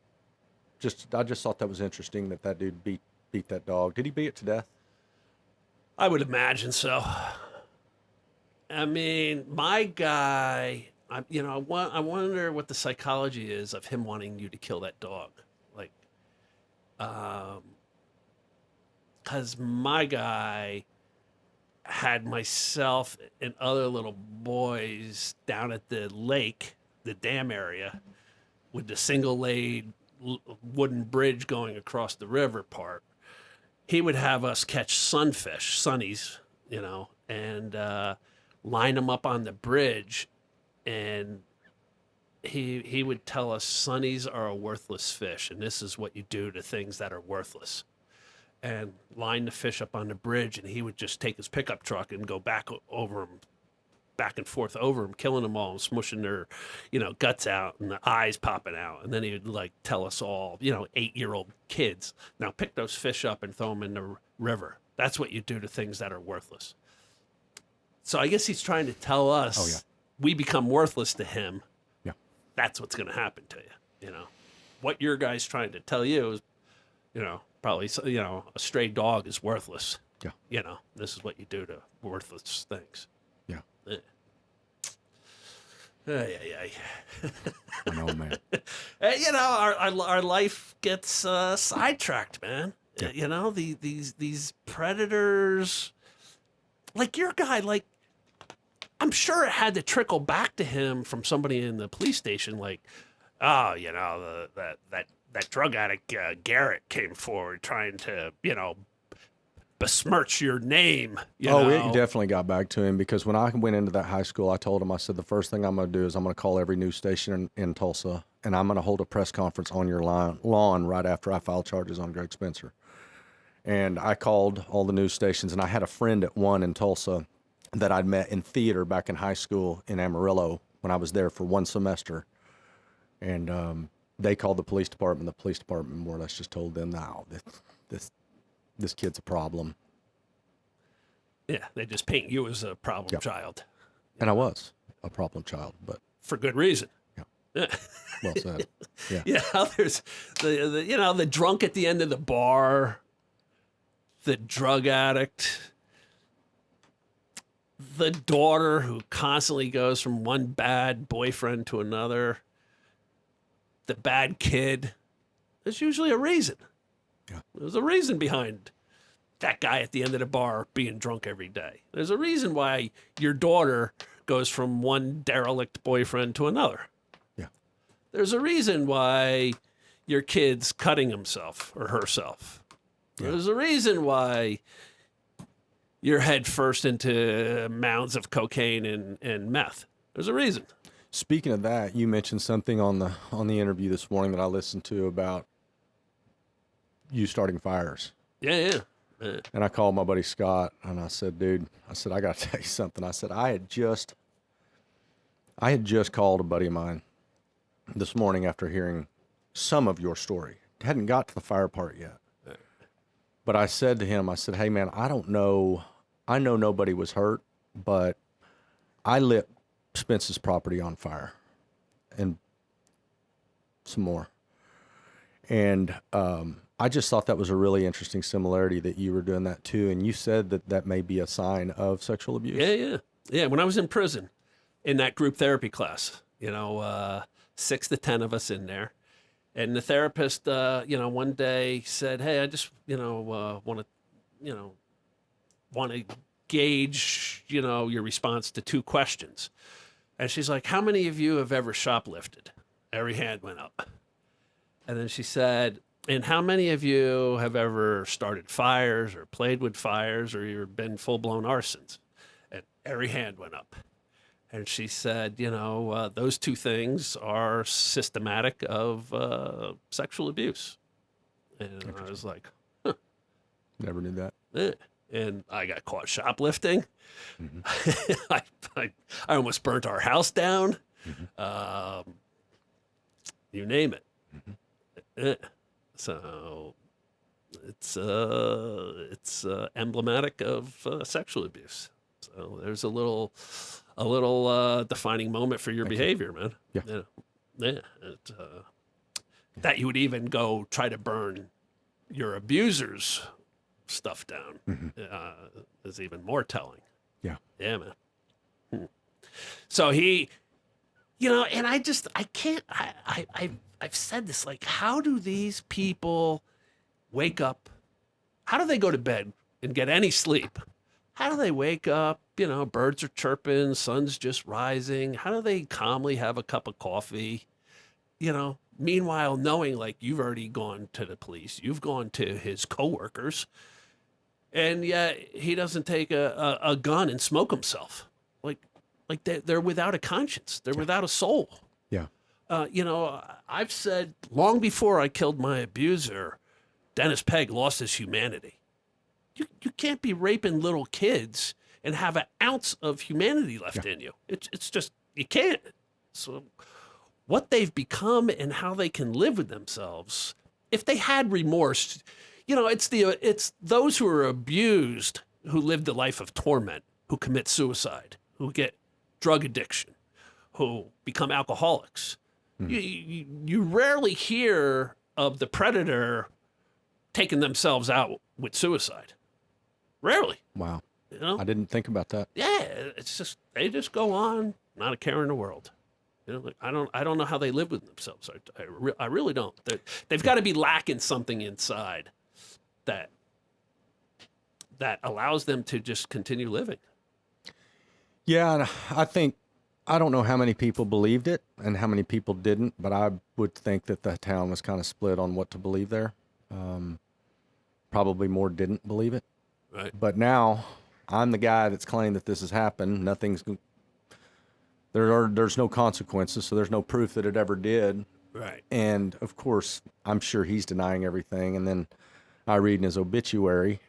I just thought that was interesting that dude beat that dog. Did he beat it to death? I would imagine so. I mean, my guy, I wonder what the psychology is of him wanting you to kill that dog. Like, because my guy had myself and other little boys down at the lake, the dam area, with the single laid wooden bridge going across the river part. He would have us catch sunfish, sunnies, and line them up on the bridge. And he would tell us sunnies are a worthless fish, and this is what you do to things that are worthless. And line the fish up on the bridge, and he would just take his pickup truck and go back and forth over them, killing them all and smushing their, guts out and the eyes popping out. And then he would tell us all, 8-year-old kids, now pick those fish up and throw them in the river. That's what you do to things that are worthless. So I guess he's trying to tell us Oh, yeah. we become worthless to him. Yeah. That's what's going to happen to you. You know, what your guy's trying to tell you is, you know, probably, you know, a stray dog is worthless. Yeah. You know, this is what you do to worthless things. Yeah. Yeah. Ay. I know, man. You know, our life gets sidetracked, man. Yeah. You know, these predators, like your guy, like I'm sure it had to trickle back to him from somebody in the police station, like, oh, you know, that drug addict Garrett came forward trying to, you know, besmirch your name. You know? It definitely got back to him, because when I went into that high school, I told him, I said, the first thing I'm going to do is I'm going to call every news station in Tulsa, and I'm going to hold a press conference on your lawn right after I file charges on Greg Spencer. And I called all the news stations, and I had a friend at one in Tulsa that I'd met in theater back in high school in Amarillo when I was there for one semester. And they called the police department. The police department more or less just told them, no, this kid's a problem. Yeah, they just paint you as a problem child. And I was a problem child, but for good reason. Yeah. Well said. Yeah. Yeah, there's the you know, the drunk at the end of the bar, the drug addict, the daughter who constantly goes from one bad boyfriend to another, the bad kid. There's usually a reason. Yeah. There's a reason behind that guy at the end of the bar being drunk every day. There's a reason why your daughter goes from one derelict boyfriend to another. Yeah. There's a reason why your kid's cutting himself or herself. Yeah. There's a reason why you're head first into mounds of cocaine and meth. There's a reason. Speaking of that, you mentioned something on the interview this morning that I listened to about you starting fires. Yeah. And I called my buddy Scott, and I said, dude, I got to tell you something. I said, I had just called a buddy of mine this morning after hearing some of your story. Hadn't got to the fire part yet. But I said to him, I said, hey, man, I know nobody was hurt, but I lit Spence's property on fire and some more. And I just thought that was a really interesting similarity that you were doing that too. And you said that may be a sign of sexual abuse. Yeah. When I was in prison in that group therapy class, you know, 6 to 10 of us in there. And the therapist, you know, one day said, hey, I just, you know, want to gauge, you know, your response to 2 questions. And she's like, how many of you have ever shoplifted? Every hand went up. And then she said, and how many of you have ever started fires or played with fires or you've been full-blown arsons? And every hand went up. And she said, you know, those 2 things are systematic of sexual abuse. And I was like, huh. Never knew that. Yeah. And I got caught shoplifting. Mm-hmm. I almost burnt our house down. Mm-hmm. You name it. Mm-hmm. So it's emblematic of sexual abuse. So there's a little defining moment for your behavior, man. Yeah. That you would even go try to burn your abuser's stuff down is even more telling. Yeah, man. So he, you know, and I can't. I've said this, like, how do these people wake up? How do they go to bed and get any sleep? How do they wake up? You know, birds are chirping, sun's just rising. How do they calmly have a cup of coffee? You know, meanwhile, knowing like you've already gone to the police, you've gone to his coworkers, and yet he doesn't take a gun and smoke himself. Like they're without a conscience. They're without a soul. Yeah. You know, I've said long before I killed my abuser, Dennis Pegg lost his humanity. You can't be raping little kids and have an ounce of humanity left in you. It's just, you can't. So what they've become and how they can live with themselves, if they had remorse, you know, it's those who are abused who live the life of torment. who commit suicide, who get drug addiction, who become alcoholics. You rarely hear of the predator taking themselves out with suicide. Rarely. Wow. You know? I didn't think about that. Yeah, it's just they just go on, not a care in the world. You know, like, I don't know how they live with themselves. I really don't. They've got to be lacking something inside that allows them to just continue living. Yeah, and I don't know how many people believed it and how many people didn't, but I would think that the town was kind of split on what to believe there. Probably more didn't believe it. Right. But now I'm the guy that's claimed that this has happened. There's no consequences, so there's no proof that it ever did. Right. And of course, I'm sure he's denying everything. And then I read in his obituary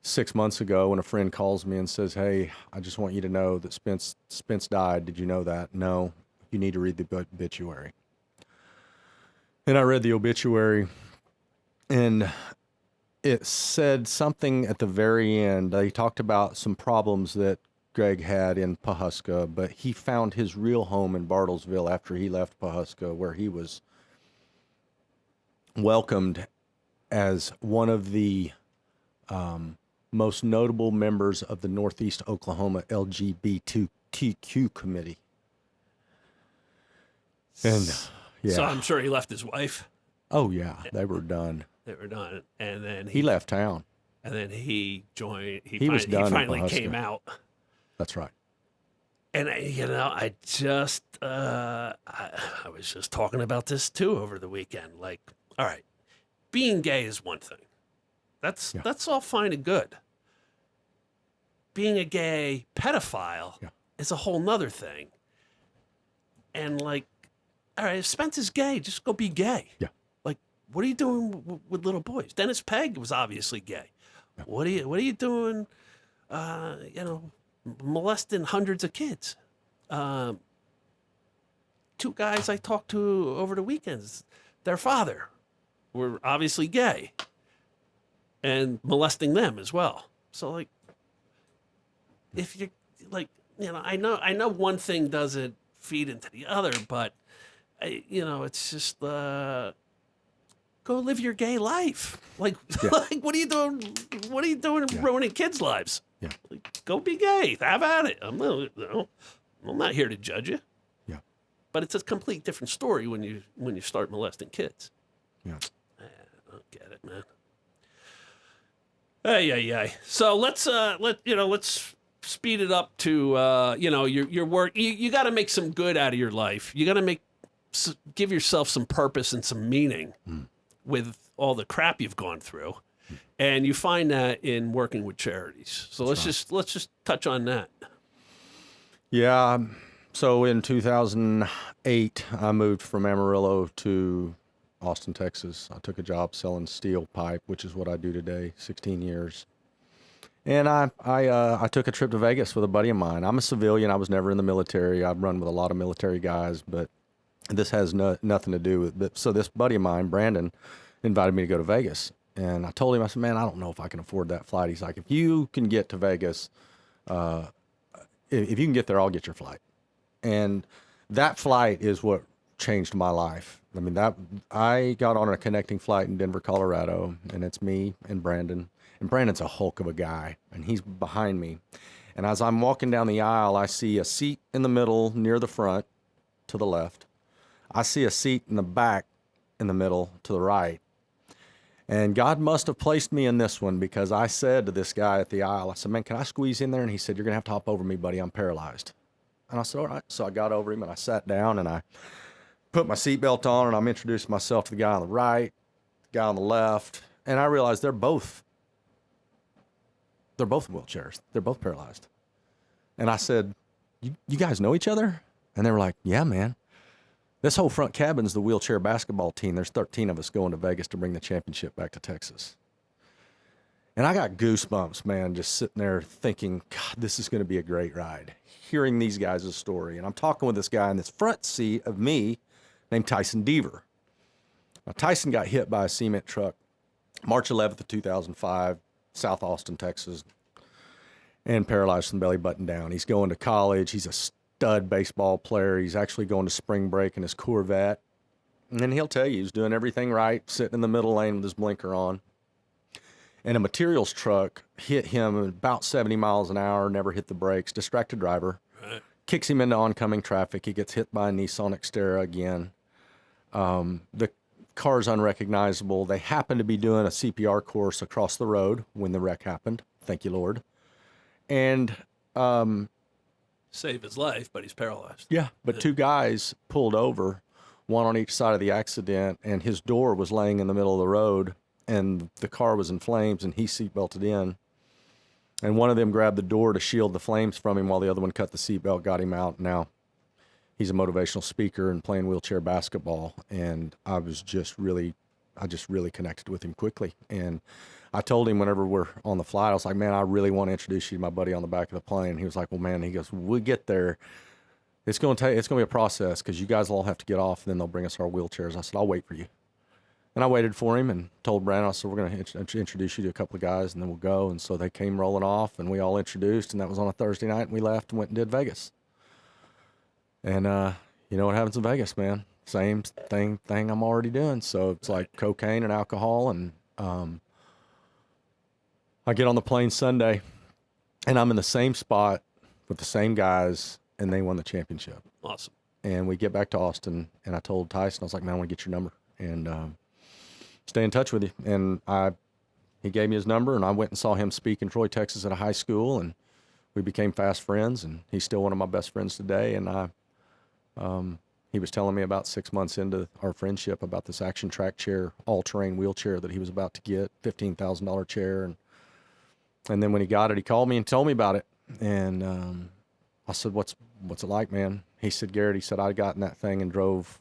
6 months ago when a friend calls me and says, "Hey, I just want you to know that Spence died. Did you know that?" "No, you need to read the obituary." And I read the obituary, and it said something at the very end. He talked about some problems that Greg had in Pawhuska, but he found his real home in Bartlesville after he left Pawhuska, where he was welcomed as one of the most notable members of the Northeast Oklahoma LGBTQ committee. And yeah. So I'm sure he left his wife. Oh yeah, they were done. They were done, and then He left town. and then he joined. He was done He in finally Pawhuska. came out. That's right. And I just I was just talking about this too over the weekend. Like, all right, being gay is one thing. That's all fine and good. Being a gay pedophile is a whole nother thing. And like, all right, if Spence is gay, just go be gay. Yeah. Like, what are you doing with little boys? Dennis Pegg was obviously gay. Yeah. What are you doing? Molesting hundreds of kids. Two guys I talked to over the weekends, their father were obviously gay and molesting them as well. So like, if you're like, I know one thing doesn't feed into the other, but it's just go live your gay life. Like, like what are you doing? What are you doing ruining kids' lives? Yeah. Like, go be gay. Have at it. I'm not here to judge you. Yeah. But it's a complete different story when you start molesting kids. Yeah. I don't get it, man. Hey. So let's speed it up to your work. You got to make some good out of your life. You got to give yourself some purpose and some meaning with all the crap you've gone through. And you find that in working with charities. So let's just touch on that. Yeah. So in 2008, I moved from Amarillo to Austin, Texas. I took a job selling steel pipe, which is what I do today, 16 years. And I took a trip to Vegas with a buddy of mine. I'm a civilian. I was never in the military. I've run with a lot of military guys, but this has nothing to do with it. So this buddy of mine, Brandon, invited me to go to Vegas. And I told him, I said, "Man, I don't know if I can afford that flight." He's like, "If you can get to Vegas, if you can get there, I'll get your flight." And that flight is what changed my life. I mean, I got on a connecting flight in Denver, Colorado, and it's me and Brandon. And Brandon's a hulk of a guy, and he's behind me. And as I'm walking down the aisle, I see a seat in the middle near the front to the left. I see a seat in the back in the middle to the right. And God must have placed me in this one, because I said to this guy at the aisle, I said, "Man, can I squeeze in there?" And he said, "You're going to have to hop over me, buddy. I'm paralyzed." And I said, "All right." So I got over him and I sat down and I put my seatbelt on and I'm introducing myself to the guy on the right, the guy on the left. And I realized they're both in wheelchairs. They're both paralyzed. And I said, you guys know each other? And they were like, "Yeah, man. This whole front cabin's the wheelchair basketball team. There's 13 of us going to Vegas to bring the championship back to Texas." And I got goosebumps, man, just sitting there thinking, God, this is going to be a great ride. Hearing these guys' story. And I'm talking with this guy in this front seat of me named Tyson Deaver. Now, Tyson got hit by a cement truck March 11th of 2005, South Austin, Texas. and paralyzed from the belly button down. He's going to college. He's a stud baseball player. He's actually going to spring break in his Corvette. And then he'll tell you he's doing everything right, sitting in the middle lane with his blinker on. And a materials truck hit him at about 70 miles an hour, never hit the brakes, distracted driver, kicks him into oncoming traffic. He gets hit by a Nissan Xterra again. The car's unrecognizable. They happen to be doing a CPR course across the road when the wreck happened. Thank you, Lord. And save his life, but he's paralyzed. yeah, but two guys pulled over, one on each side of the accident, and his door was laying in the middle of the road, and the car was in flames, and he seatbelted in. And one of them grabbed the door to shield the flames from him while the other one cut the seatbelt, got him out. Now, he's a motivational speaker and playing wheelchair basketball, and I just really connected with him quickly. And I told him whenever we're on the flight, I was like, man, I really want to introduce you to my buddy on the back of the plane. He was like, well, man, he goes, we'll get there. It's going to be a process because you guys will all have to get off, and then they'll bring us our wheelchairs. I said, I'll wait for you. And I waited for him and told Brandon, I said, we're going to introduce you to a couple of guys, and then we'll go. And so they came rolling off, and we all introduced, and that was on a Thursday night, and we left and went and did Vegas. And you know what happens in Vegas, man? Same thing I'm already doing. So it's like cocaine and alcohol. And I get on the plane Sunday, and I'm in the same spot with the same guys, and they won the championship. Awesome. And we get back to Austin, and I told Tyson, I was like, man, I want to get your number and stay in touch with you. And he gave me his number, and I went and saw him speak in Troy, Texas at a high school, and we became fast friends, and he's still one of my best friends today. And he was telling me about 6 months into our friendship about this action track chair, all-terrain wheelchair that he was about to get, $15,000 chair. And then when he got it, he called me and told me about it. And I said, what's it like, man? He said, Garrett, he said, I got in that thing and drove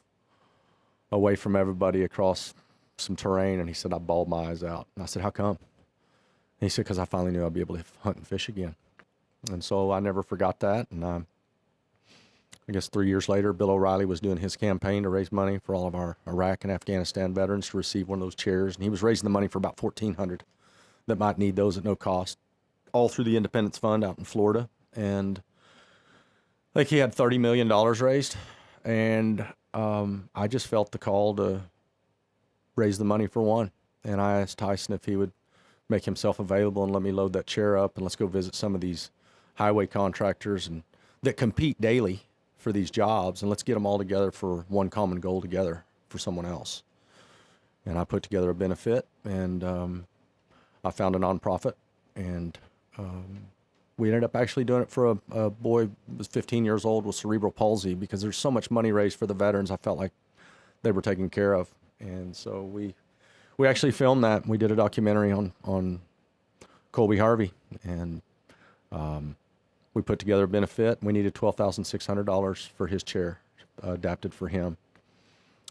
away from everybody across some terrain. And he said, I bawled my eyes out. And I said, how come? And he said, because I finally knew I'd be able to hunt and fish again. And so I never forgot that. And I guess 3 years later, Bill O'Reilly was doing his campaign to raise money for all of our Iraq and Afghanistan veterans to receive one of those chairs. And he was raising the money for about 1,400 that might need those at no cost, all through the Independence Fund out in Florida. And I think he had $30 million raised. And I just felt the call to raise the money for one. And I asked Tyson if he would make himself available and let me load that chair up, and let's go visit some of these highway contractors and that compete daily for these jobs, and let's get them all together for one common goal together for someone else. And I put together a benefit, and I found a nonprofit, and we ended up actually doing it for a boy who was 15 years old with cerebral palsy, because there's so much money raised for the veterans. I felt like they were taken care of. And so we actually filmed that. We did a documentary on Colby Harvey, and we put together a benefit. We needed $12,600 for his chair, adapted for him.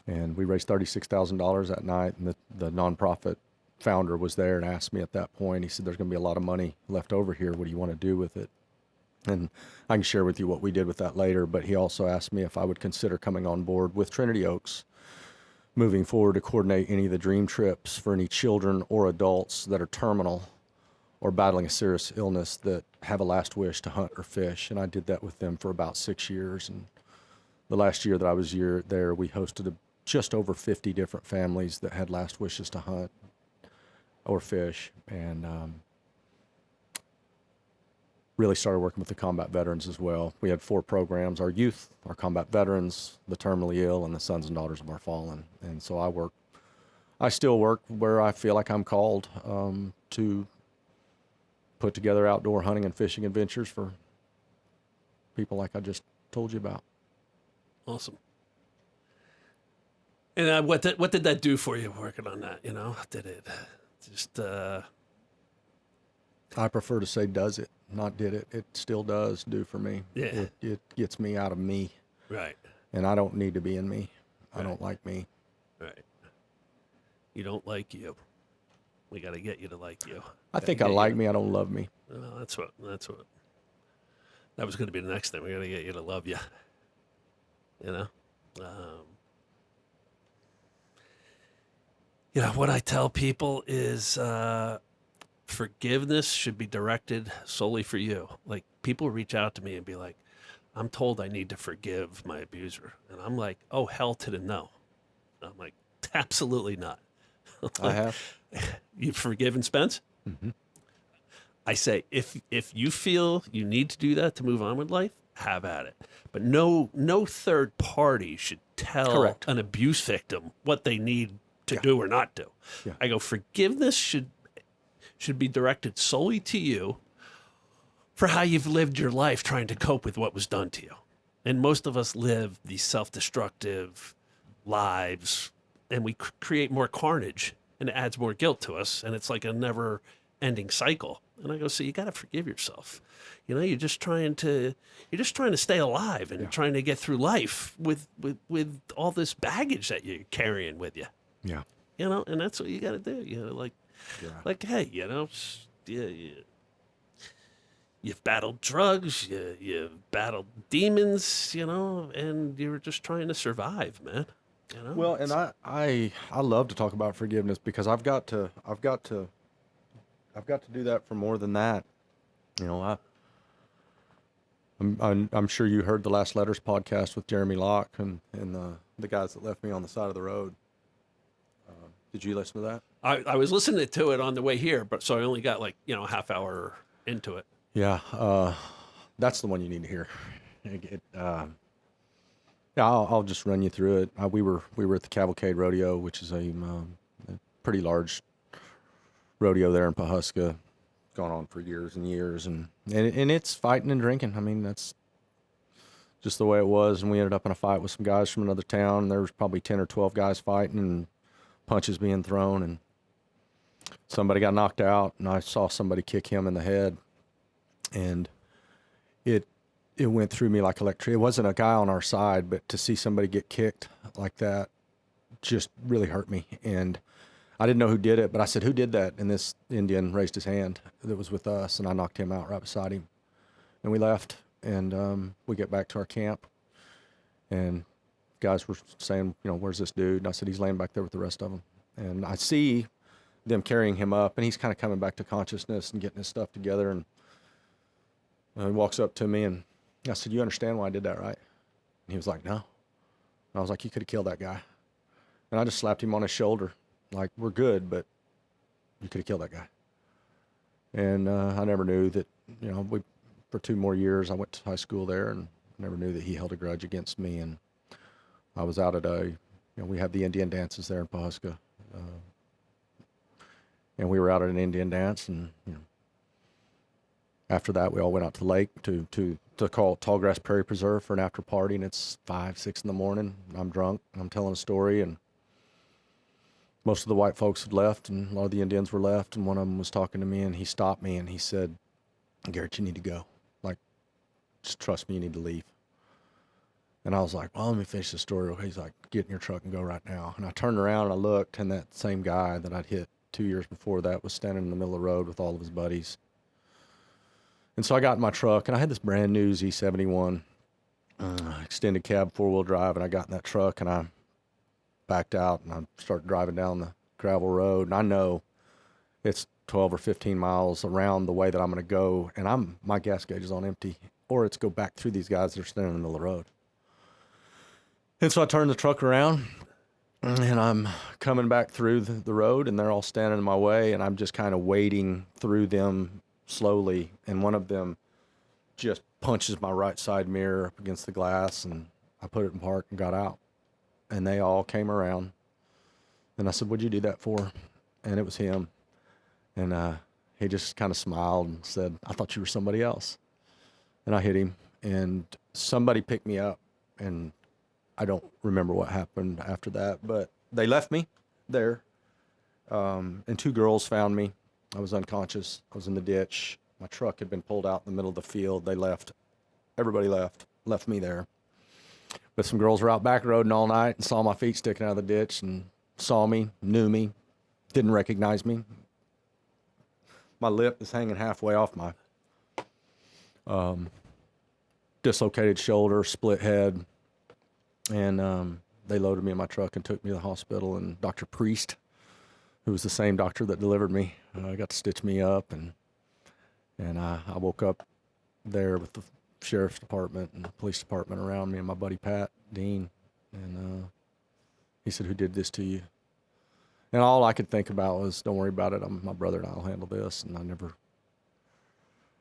And we raised $36,000 that night, and the nonprofit founder was there and asked me at that point, he said, there's going to be a lot of money left over here. What do you want to do with it? And I can share with you what we did with that later, but he also asked me if I would consider coming on board with Trinity Oaks moving forward to coordinate any of the dream trips for any children or adults that are terminal or battling a serious illness that have a last wish to hunt or fish. And I did that with them for about 6 years. And the last year that I was there, we hosted just over 50 different families that had last wishes to hunt or fish, and really started working with the combat veterans as well. We had 4 programs: our youth, our combat veterans, the terminally ill, and the sons and daughters of our fallen. And so I still work where I feel like I'm called to put together outdoor hunting and fishing adventures for people like I just told you about. Awesome. And what did that do for you working on that? You know, did it just? I prefer to say does it, not did it. It still does do for me. Yeah. It gets me out of me. Right. And I don't need to be in me. Right. I don't like me. Right. You don't like you. We got to get you to like you. I think I like me. I don't love me. Well, that's what. That was going to be the next thing. We got to get you to love you. You know. What I tell people is forgiveness should be directed solely for you. Like, people reach out to me and be like, I'm told I need to forgive my abuser. And I'm like, oh, hell to the no. I'm like, absolutely not. I Like, have. you've forgiven Spence? Mm-hmm. I say, if you feel you need to do that to move on with life, have at it. But no third party should tell Correct. an abuse victim what they need to Yeah. do or not do. Yeah. I go, forgiveness should be directed solely to you for how you've lived your life trying to cope with what was done to you. And most of us live these self-destructive lives, and we create more carnage, and it adds more guilt to us, and it's like a never-ending cycle. And I go, so you got to forgive yourself. You know, you're just trying to stay alive and trying to get through life with all this baggage that you're carrying with you. Yeah. You know, and that's what you got to do. You know, like, hey, you know, you've battled drugs, you've battled demons, you know, and you're just trying to survive, man. You know? Well, and I love to talk about forgiveness because I've got to do that for more than that. You know, I'm sure you heard the Last Letters podcast with Jeremy Locke and the guys that left me on the side of the road. Did you listen to that? I was listening to it on the way here, but so I only got like, you know, a half hour into it. Yeah, that's the one you need to hear. Yeah, I'll just run you through it. We were at the Cavalcade Rodeo, which is a pretty large rodeo there in Pawhuska, gone on for years and years, and it's fighting and drinking. I mean, that's just the way it was. And we ended up in a fight with some guys from another town. And there was probably 10 or 12 guys fighting and punches being thrown, and somebody got knocked out, and I saw somebody kick him in the head, and it went through me like electricity. It wasn't a guy on our side, but to see somebody get kicked like that just really hurt me. And I didn't know who did it, but I said, who did that? And this Indian raised his hand that was with us, and I knocked him out right beside him. And we left, and we get back to our camp, and guys were saying, you know, where's this dude? And I said, he's laying back there with the rest of them. And I see them carrying him up, and he's kind of coming back to consciousness and getting his stuff together. And he walks up to me, and I said, you understand why I did that, right? And he was like, no. And I was like, you could have killed that guy. And I just slapped him on his shoulder, like, we're good, but you could have killed that guy. And I never knew that, you know, for 2 more years, I went to high school there, and never knew that he held a grudge against me. And I was out at we have the Indian dances there in Pawhuska. And we were out at an Indian dance, and, you know, after that, we all went out to the lake to call Tallgrass Prairie Preserve for an after party, and it's 5, 6 in the morning. I'm drunk, and I'm telling a story, and most of the white folks had left, and a lot of the Indians were left, and one of them was talking to me, and he stopped me, and he said, Garrett, you need to go. Like, just trust me, you need to leave. And I was like, well, let me finish the story. He's like, get in your truck and go right now. And I turned around, and I looked, and that same guy that I'd hit 2 years before that was standing in the middle of the road with all of his buddies. And so I got in my truck, and I had this brand new Z71 extended cab 4-wheel drive, and I got in that truck, and I backed out, and I started driving down the gravel road, and I know it's 12 or 15 miles around the way that I'm going to go, and my gas gauge is on empty, or it's go back through these guys that are standing in the middle of the road. And so I turned the truck around, and I'm coming back through the road, and they're all standing in my way, and I'm just kind of wading through them slowly, and one of them just punches my right side mirror up against the glass, and I put it in park and got out. And they all came around, and I said, what'd you do that for? And it was him. And he just kind of smiled and said, I thought you were somebody else. And I hit him, and somebody picked me up, and I don't remember what happened after that, but they left me there, and 2 girls found me. I was unconscious. I was in the ditch. My truck had been pulled out in the middle of the field. They left. Everybody left me there. But some girls were out back roading all night and saw my feet sticking out of the ditch and saw me, knew me, didn't recognize me. My lip is hanging halfway off my dislocated shoulder, split head. And they loaded me in my truck and took me to the hospital. And Dr. Priest, who was the same doctor that delivered me, got to stitch me up, and I woke up there with the sheriff's department and the police department around me, and my buddy Pat Dean, and he said, "Who did this to you?" And all I could think about was, "Don't worry about it. My brother and I'll handle this." And I never.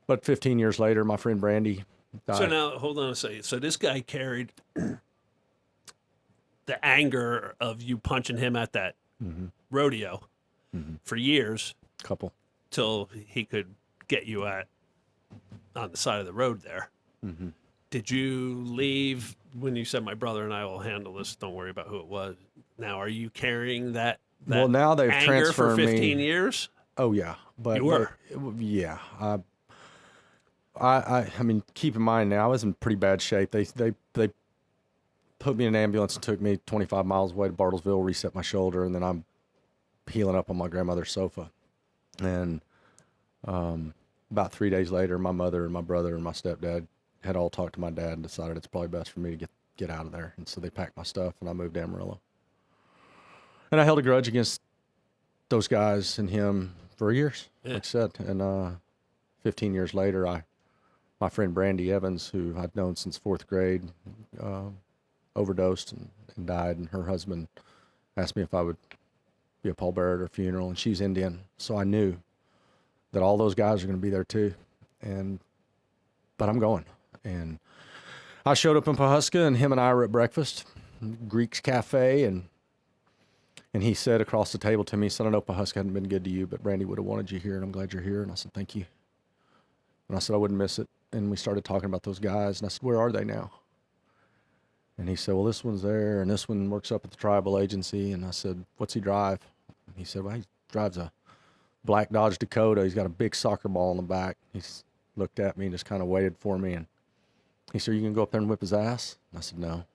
But 15 years later, my friend Brandy died. So now, hold on a second. So this guy carried the anger of you punching him at that rodeo for years, Couple. till he could get you on the side of the road there. Did you leave when you said, "My brother and I will handle this. Don't worry about who it was"? Now, are you carrying that Well, now they've anger for transferred 15 me. years? Oh yeah, but You were. yeah. I mean, keep in mind now I was in pretty bad shape. They put me in an ambulance and took me 25 miles away to Bartlesville, reset my shoulder, and then I'm healing up on my grandmother's sofa. And about 3 days later, my mother and my brother and my stepdad had all talked to my dad and decided it's probably best for me to get out of there. And so they packed my stuff and I moved to Amarillo. And I held a grudge against those guys and him for years, like I said. And 15 years later, my friend Brandy Evans, who I'd known since fourth grade, overdosed and died. And her husband asked me if I would be a pallbearer at her funeral. And she's Indian, so I knew that all those guys are going to be there too. But I'm going. And I showed up in Pawhuska, and him and I were at breakfast, Greek's Cafe, and he said across the table to me, he said, "I know Pawhuska hadn't been good to you, but Brandy would have wanted you here, and I'm glad you're here." And I said, "Thank you." And I said, "I wouldn't miss it." And we started talking about those guys, and I said, "Where are they now?" And he said, "Well, this one's there, and this one works up at the tribal agency." And I said, "What's he drive?" And he said, "Well, he drives a black Dodge Dakota. He's got a big soccer ball in the back." He looked at me and just kind of waited for me, and he said, "You can go up there and whip his ass?" And I said, "No."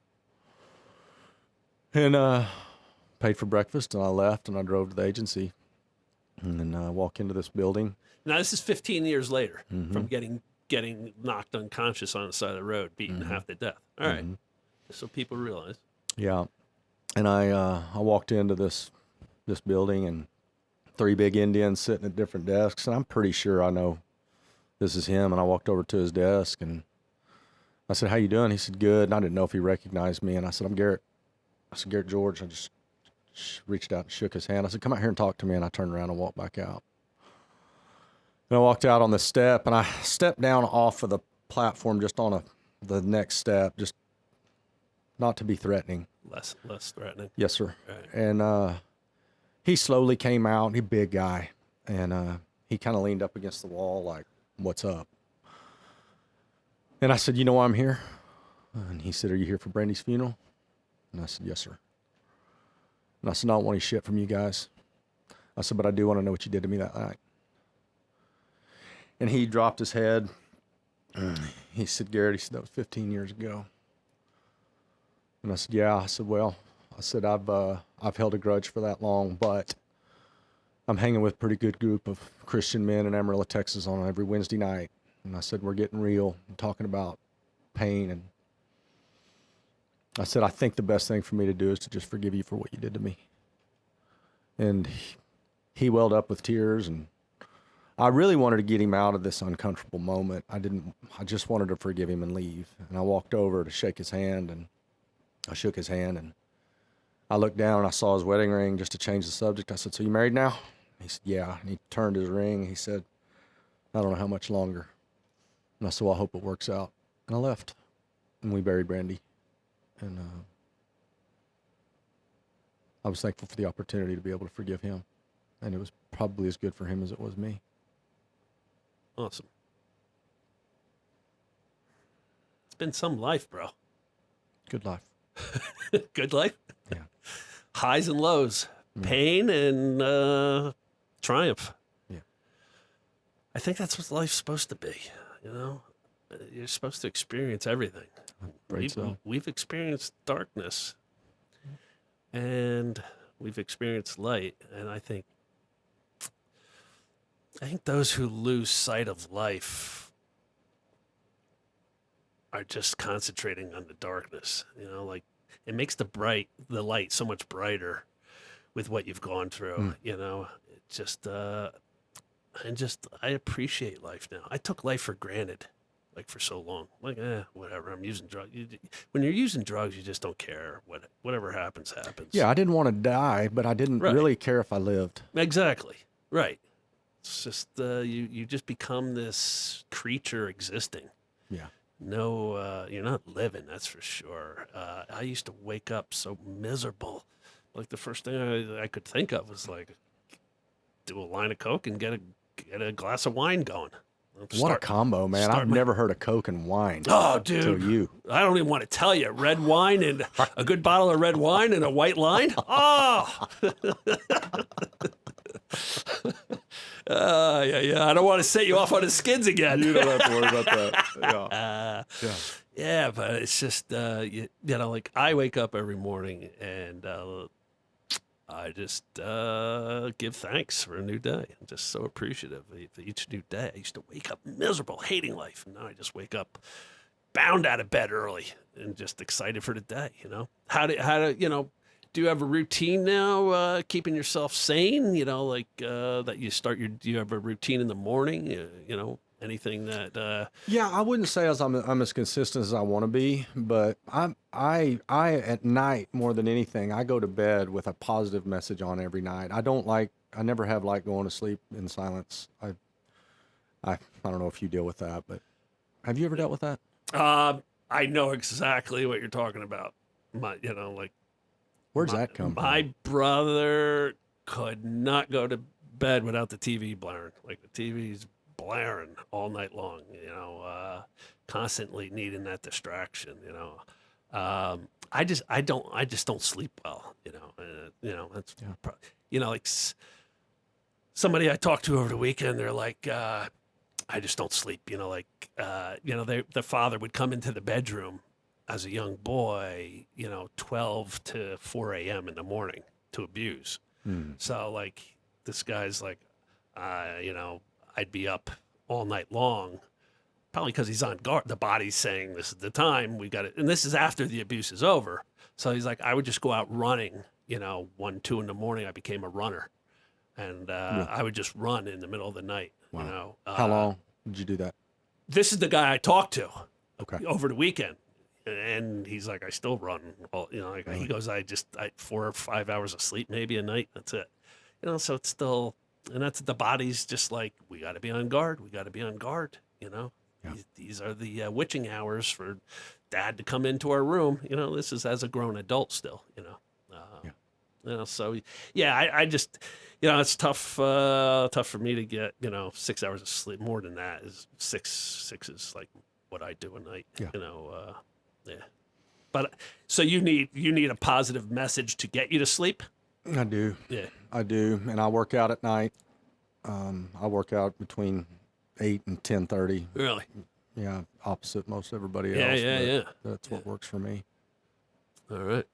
And paid for breakfast, and I left, and I drove to the agency, and then I walk into this building. Now, this is 15 years later from getting knocked unconscious on the side of the road, beaten half to death. All right. So people realize. Yeah. And I walked into this building, and 3 big Indians sitting at different desks, and I'm pretty sure I know this is him. And I walked over to his desk, and I said, "How you doing?" He said, "Good." And I didn't know if he recognized me. And I said, "I'm Garrett." I said, "Garrett George." I just reached out and shook his hand. I said, "Come out here and talk to me." And I turned around and walked back out. And I walked out on the step, and I stepped down off of the platform just on the next step, just not to be threatening. Less threatening. Yes, sir. Right. And he slowly came out. He's a big guy. And he kind of leaned up against the wall like, "What's up?" And I said, "You know why I'm here?" And he said, "Are you here for Brandy's funeral?" And I said, "Yes, sir." And I said, "I don't want any shit from you guys." I said, "But I do want to know what you did to me that night." And he dropped his head. He said, "Garrett," he said, "that was 15 years ago." And I said, "Yeah." I said, "Well," I said, I've held a grudge for that long, but I'm hanging with a pretty good group of Christian men in Amarillo, Texas on every Wednesday night." And I said, "We're getting real and talking about pain." And I said, "I think the best thing for me to do is to just forgive you for what you did to me." And he welled up with tears, and I really wanted to get him out of this uncomfortable moment. I just wanted to forgive him and leave. And I walked over to shake his hand, and I shook his hand, and I looked down and I saw his wedding ring just to change the subject. I said, "So you married now?" He said, "Yeah." And he turned his ring. He said, "I don't know how much longer." And I said, "Well, I hope it works out." And I left, and we buried Brandy. And I was thankful for the opportunity to be able to forgive him. And it was probably as good for him as it was me. Awesome. It's been some life, bro. Good life. Good life. Yeah. Highs and lows, pain and triumph. Yeah. I think that's what life's supposed to be. You know, you're supposed to experience everything. We've experienced darkness, and we've experienced light, and I think those who lose sight of life are just concentrating on the darkness. You know, like it makes the light so much brighter with what you've gone through. You know, it just I appreciate life now. I took life for granted, like for so long. Like, whatever. I'm using drugs. When you're using drugs, you just don't care. Whatever happens, happens. Yeah, I didn't want to die, but I didn't really care if I lived. Exactly. Right. It's just you just become this creature existing. Yeah. No, you're not living, that's for sure. I used to wake up so miserable. Like the first thing I could think of was like, do a line of Coke and get a glass of wine going. What a combo, man. I've never heard of Coke and wine. Oh, dude. Till you. I don't even want to tell you. Red wine and a good bottle of red wine and a white line. Oh! Yeah. I don't want to set you off on the skids again. You don't have to worry about that. Yeah. Yeah, but it's just, you know, like I wake up every morning and I just give thanks for a new day. I'm just so appreciative of each new day. I used to wake up miserable, hating life. And now I just wake up bound out of bed early and just excited for the day, you know? How do you know, do you have a routine now, keeping yourself sane? You know, like that do you have a routine in the morning? You know, anything that? Yeah, I wouldn't say I'm as consistent as I want to be, but I at night more than anything, I go to bed with a positive message on every night. I never have like going to sleep in silence. I don't know if you deal with that, but have you ever dealt with that? I know exactly what you're talking about. Where's that come from? My brother could not go to bed without the TV blaring. Like the TV's blaring all night long, you know, constantly needing that distraction, you know. I just don't sleep well, you know. That's you know, like somebody I talked to over the weekend, they're like, I just don't sleep, you know, like you know, the father would come into the bedroom as a young boy, you know, 12 to 4 a.m. in the morning to abuse. So like this guy's like, you know, I'd be up all night long, probably because he's on guard. The body's saying this is the time we got it. And this is after the abuse is over. So he's like, I would just go out running, you know, 1, 2 in the morning. I became a runner. And I would just run in the middle of the night, you know. How long did you do that? This is the guy I talked to over the weekend. And he's like, I still run. Well, you know, like, he goes, I 4 or 5 hours of sleep maybe a night. That's it. You know, so it's still, and that's the body's just like, we got to be on guard. We got to be on guard. You know, these are the witching hours for dad to come into our room. You know, this is as a grown adult still. You know, you know. So I just, you know, it's tough for me to get, you know, 6 hours of sleep. More than that is six is like what I do a night. You know. Yeah, but so you need a positive message to get you to sleep. I do. Yeah, I do, and I work out at night. I work out between 8 and 10:30. Really? Yeah, opposite most everybody else. Yeah. That's what works for me. All right.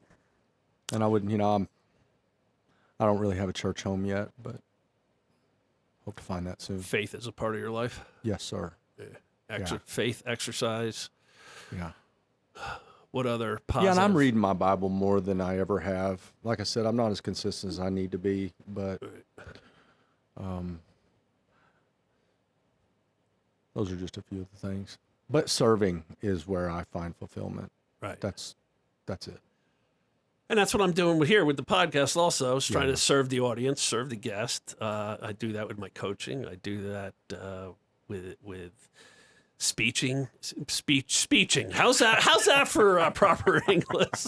And I wouldn't, you know, I don't really have a church home yet, but hope to find that soon. Faith is a part of your life. Yes, sir. Yeah. Faith, exercise. Yeah. What other positive? Yeah, and I'm reading my Bible more than I ever have. Like I said, I'm not as consistent as I need to be, but those are just a few of the things. But serving is where I find fulfillment. Right. That's it. And that's what I'm doing here with the podcast also, is trying to serve the audience, serve the guest. I do that with my coaching. I do that with speeching. How's that for proper English?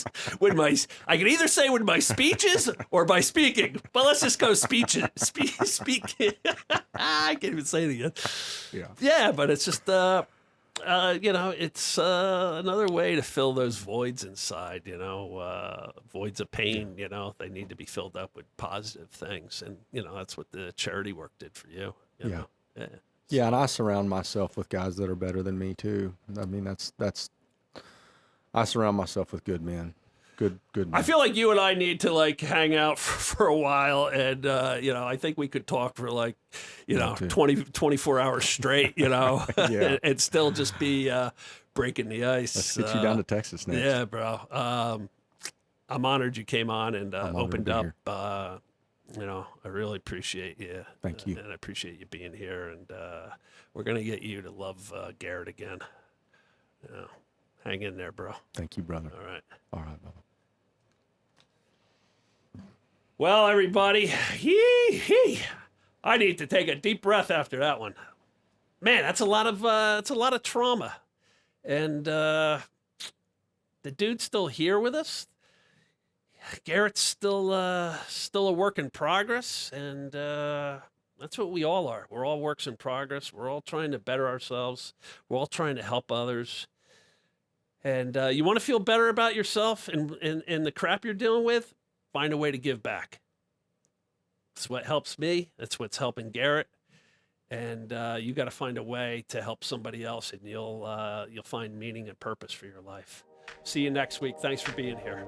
I can either say with my speeches or by speaking, but let's just go speaking. I can't even say it again. Yeah, but it's just you know, it's another way to fill those voids inside. You know, voids of pain. You know, they need to be filled up with positive things, and you know that's what the charity work did for you. You know? Yeah. Yeah, and I surround myself with guys that are better than me too. I mean, that's I surround myself with good men. Good men. I feel like you and I need to like hang out for a while, and you know, I think we could talk for like, you know, 24 hours straight, you know, and still just be breaking the ice. Let's get you down to Texas next. Yeah, bro. I'm honored you came on and I'm honored to opened be up. here. I really appreciate you. Thank you. And I appreciate you being here. And we're going to get you to love Garrett again. Hang in there, bro. Thank you, brother. All right. All right, Bubba. Well, everybody, I need to take a deep breath after that one. Man, that's a lot of trauma. And the dude's still here with us. Garrett's still a work in progress, and that's what we all are. We're all works in progress. We're all trying to better ourselves. We're all trying to help others. And you want to feel better about yourself and the crap you're dealing with? Find a way to give back. That's what helps me. That's what's helping Garrett. And you got to find a way to help somebody else, and you'll find meaning and purpose for your life. See you next week. Thanks for being here.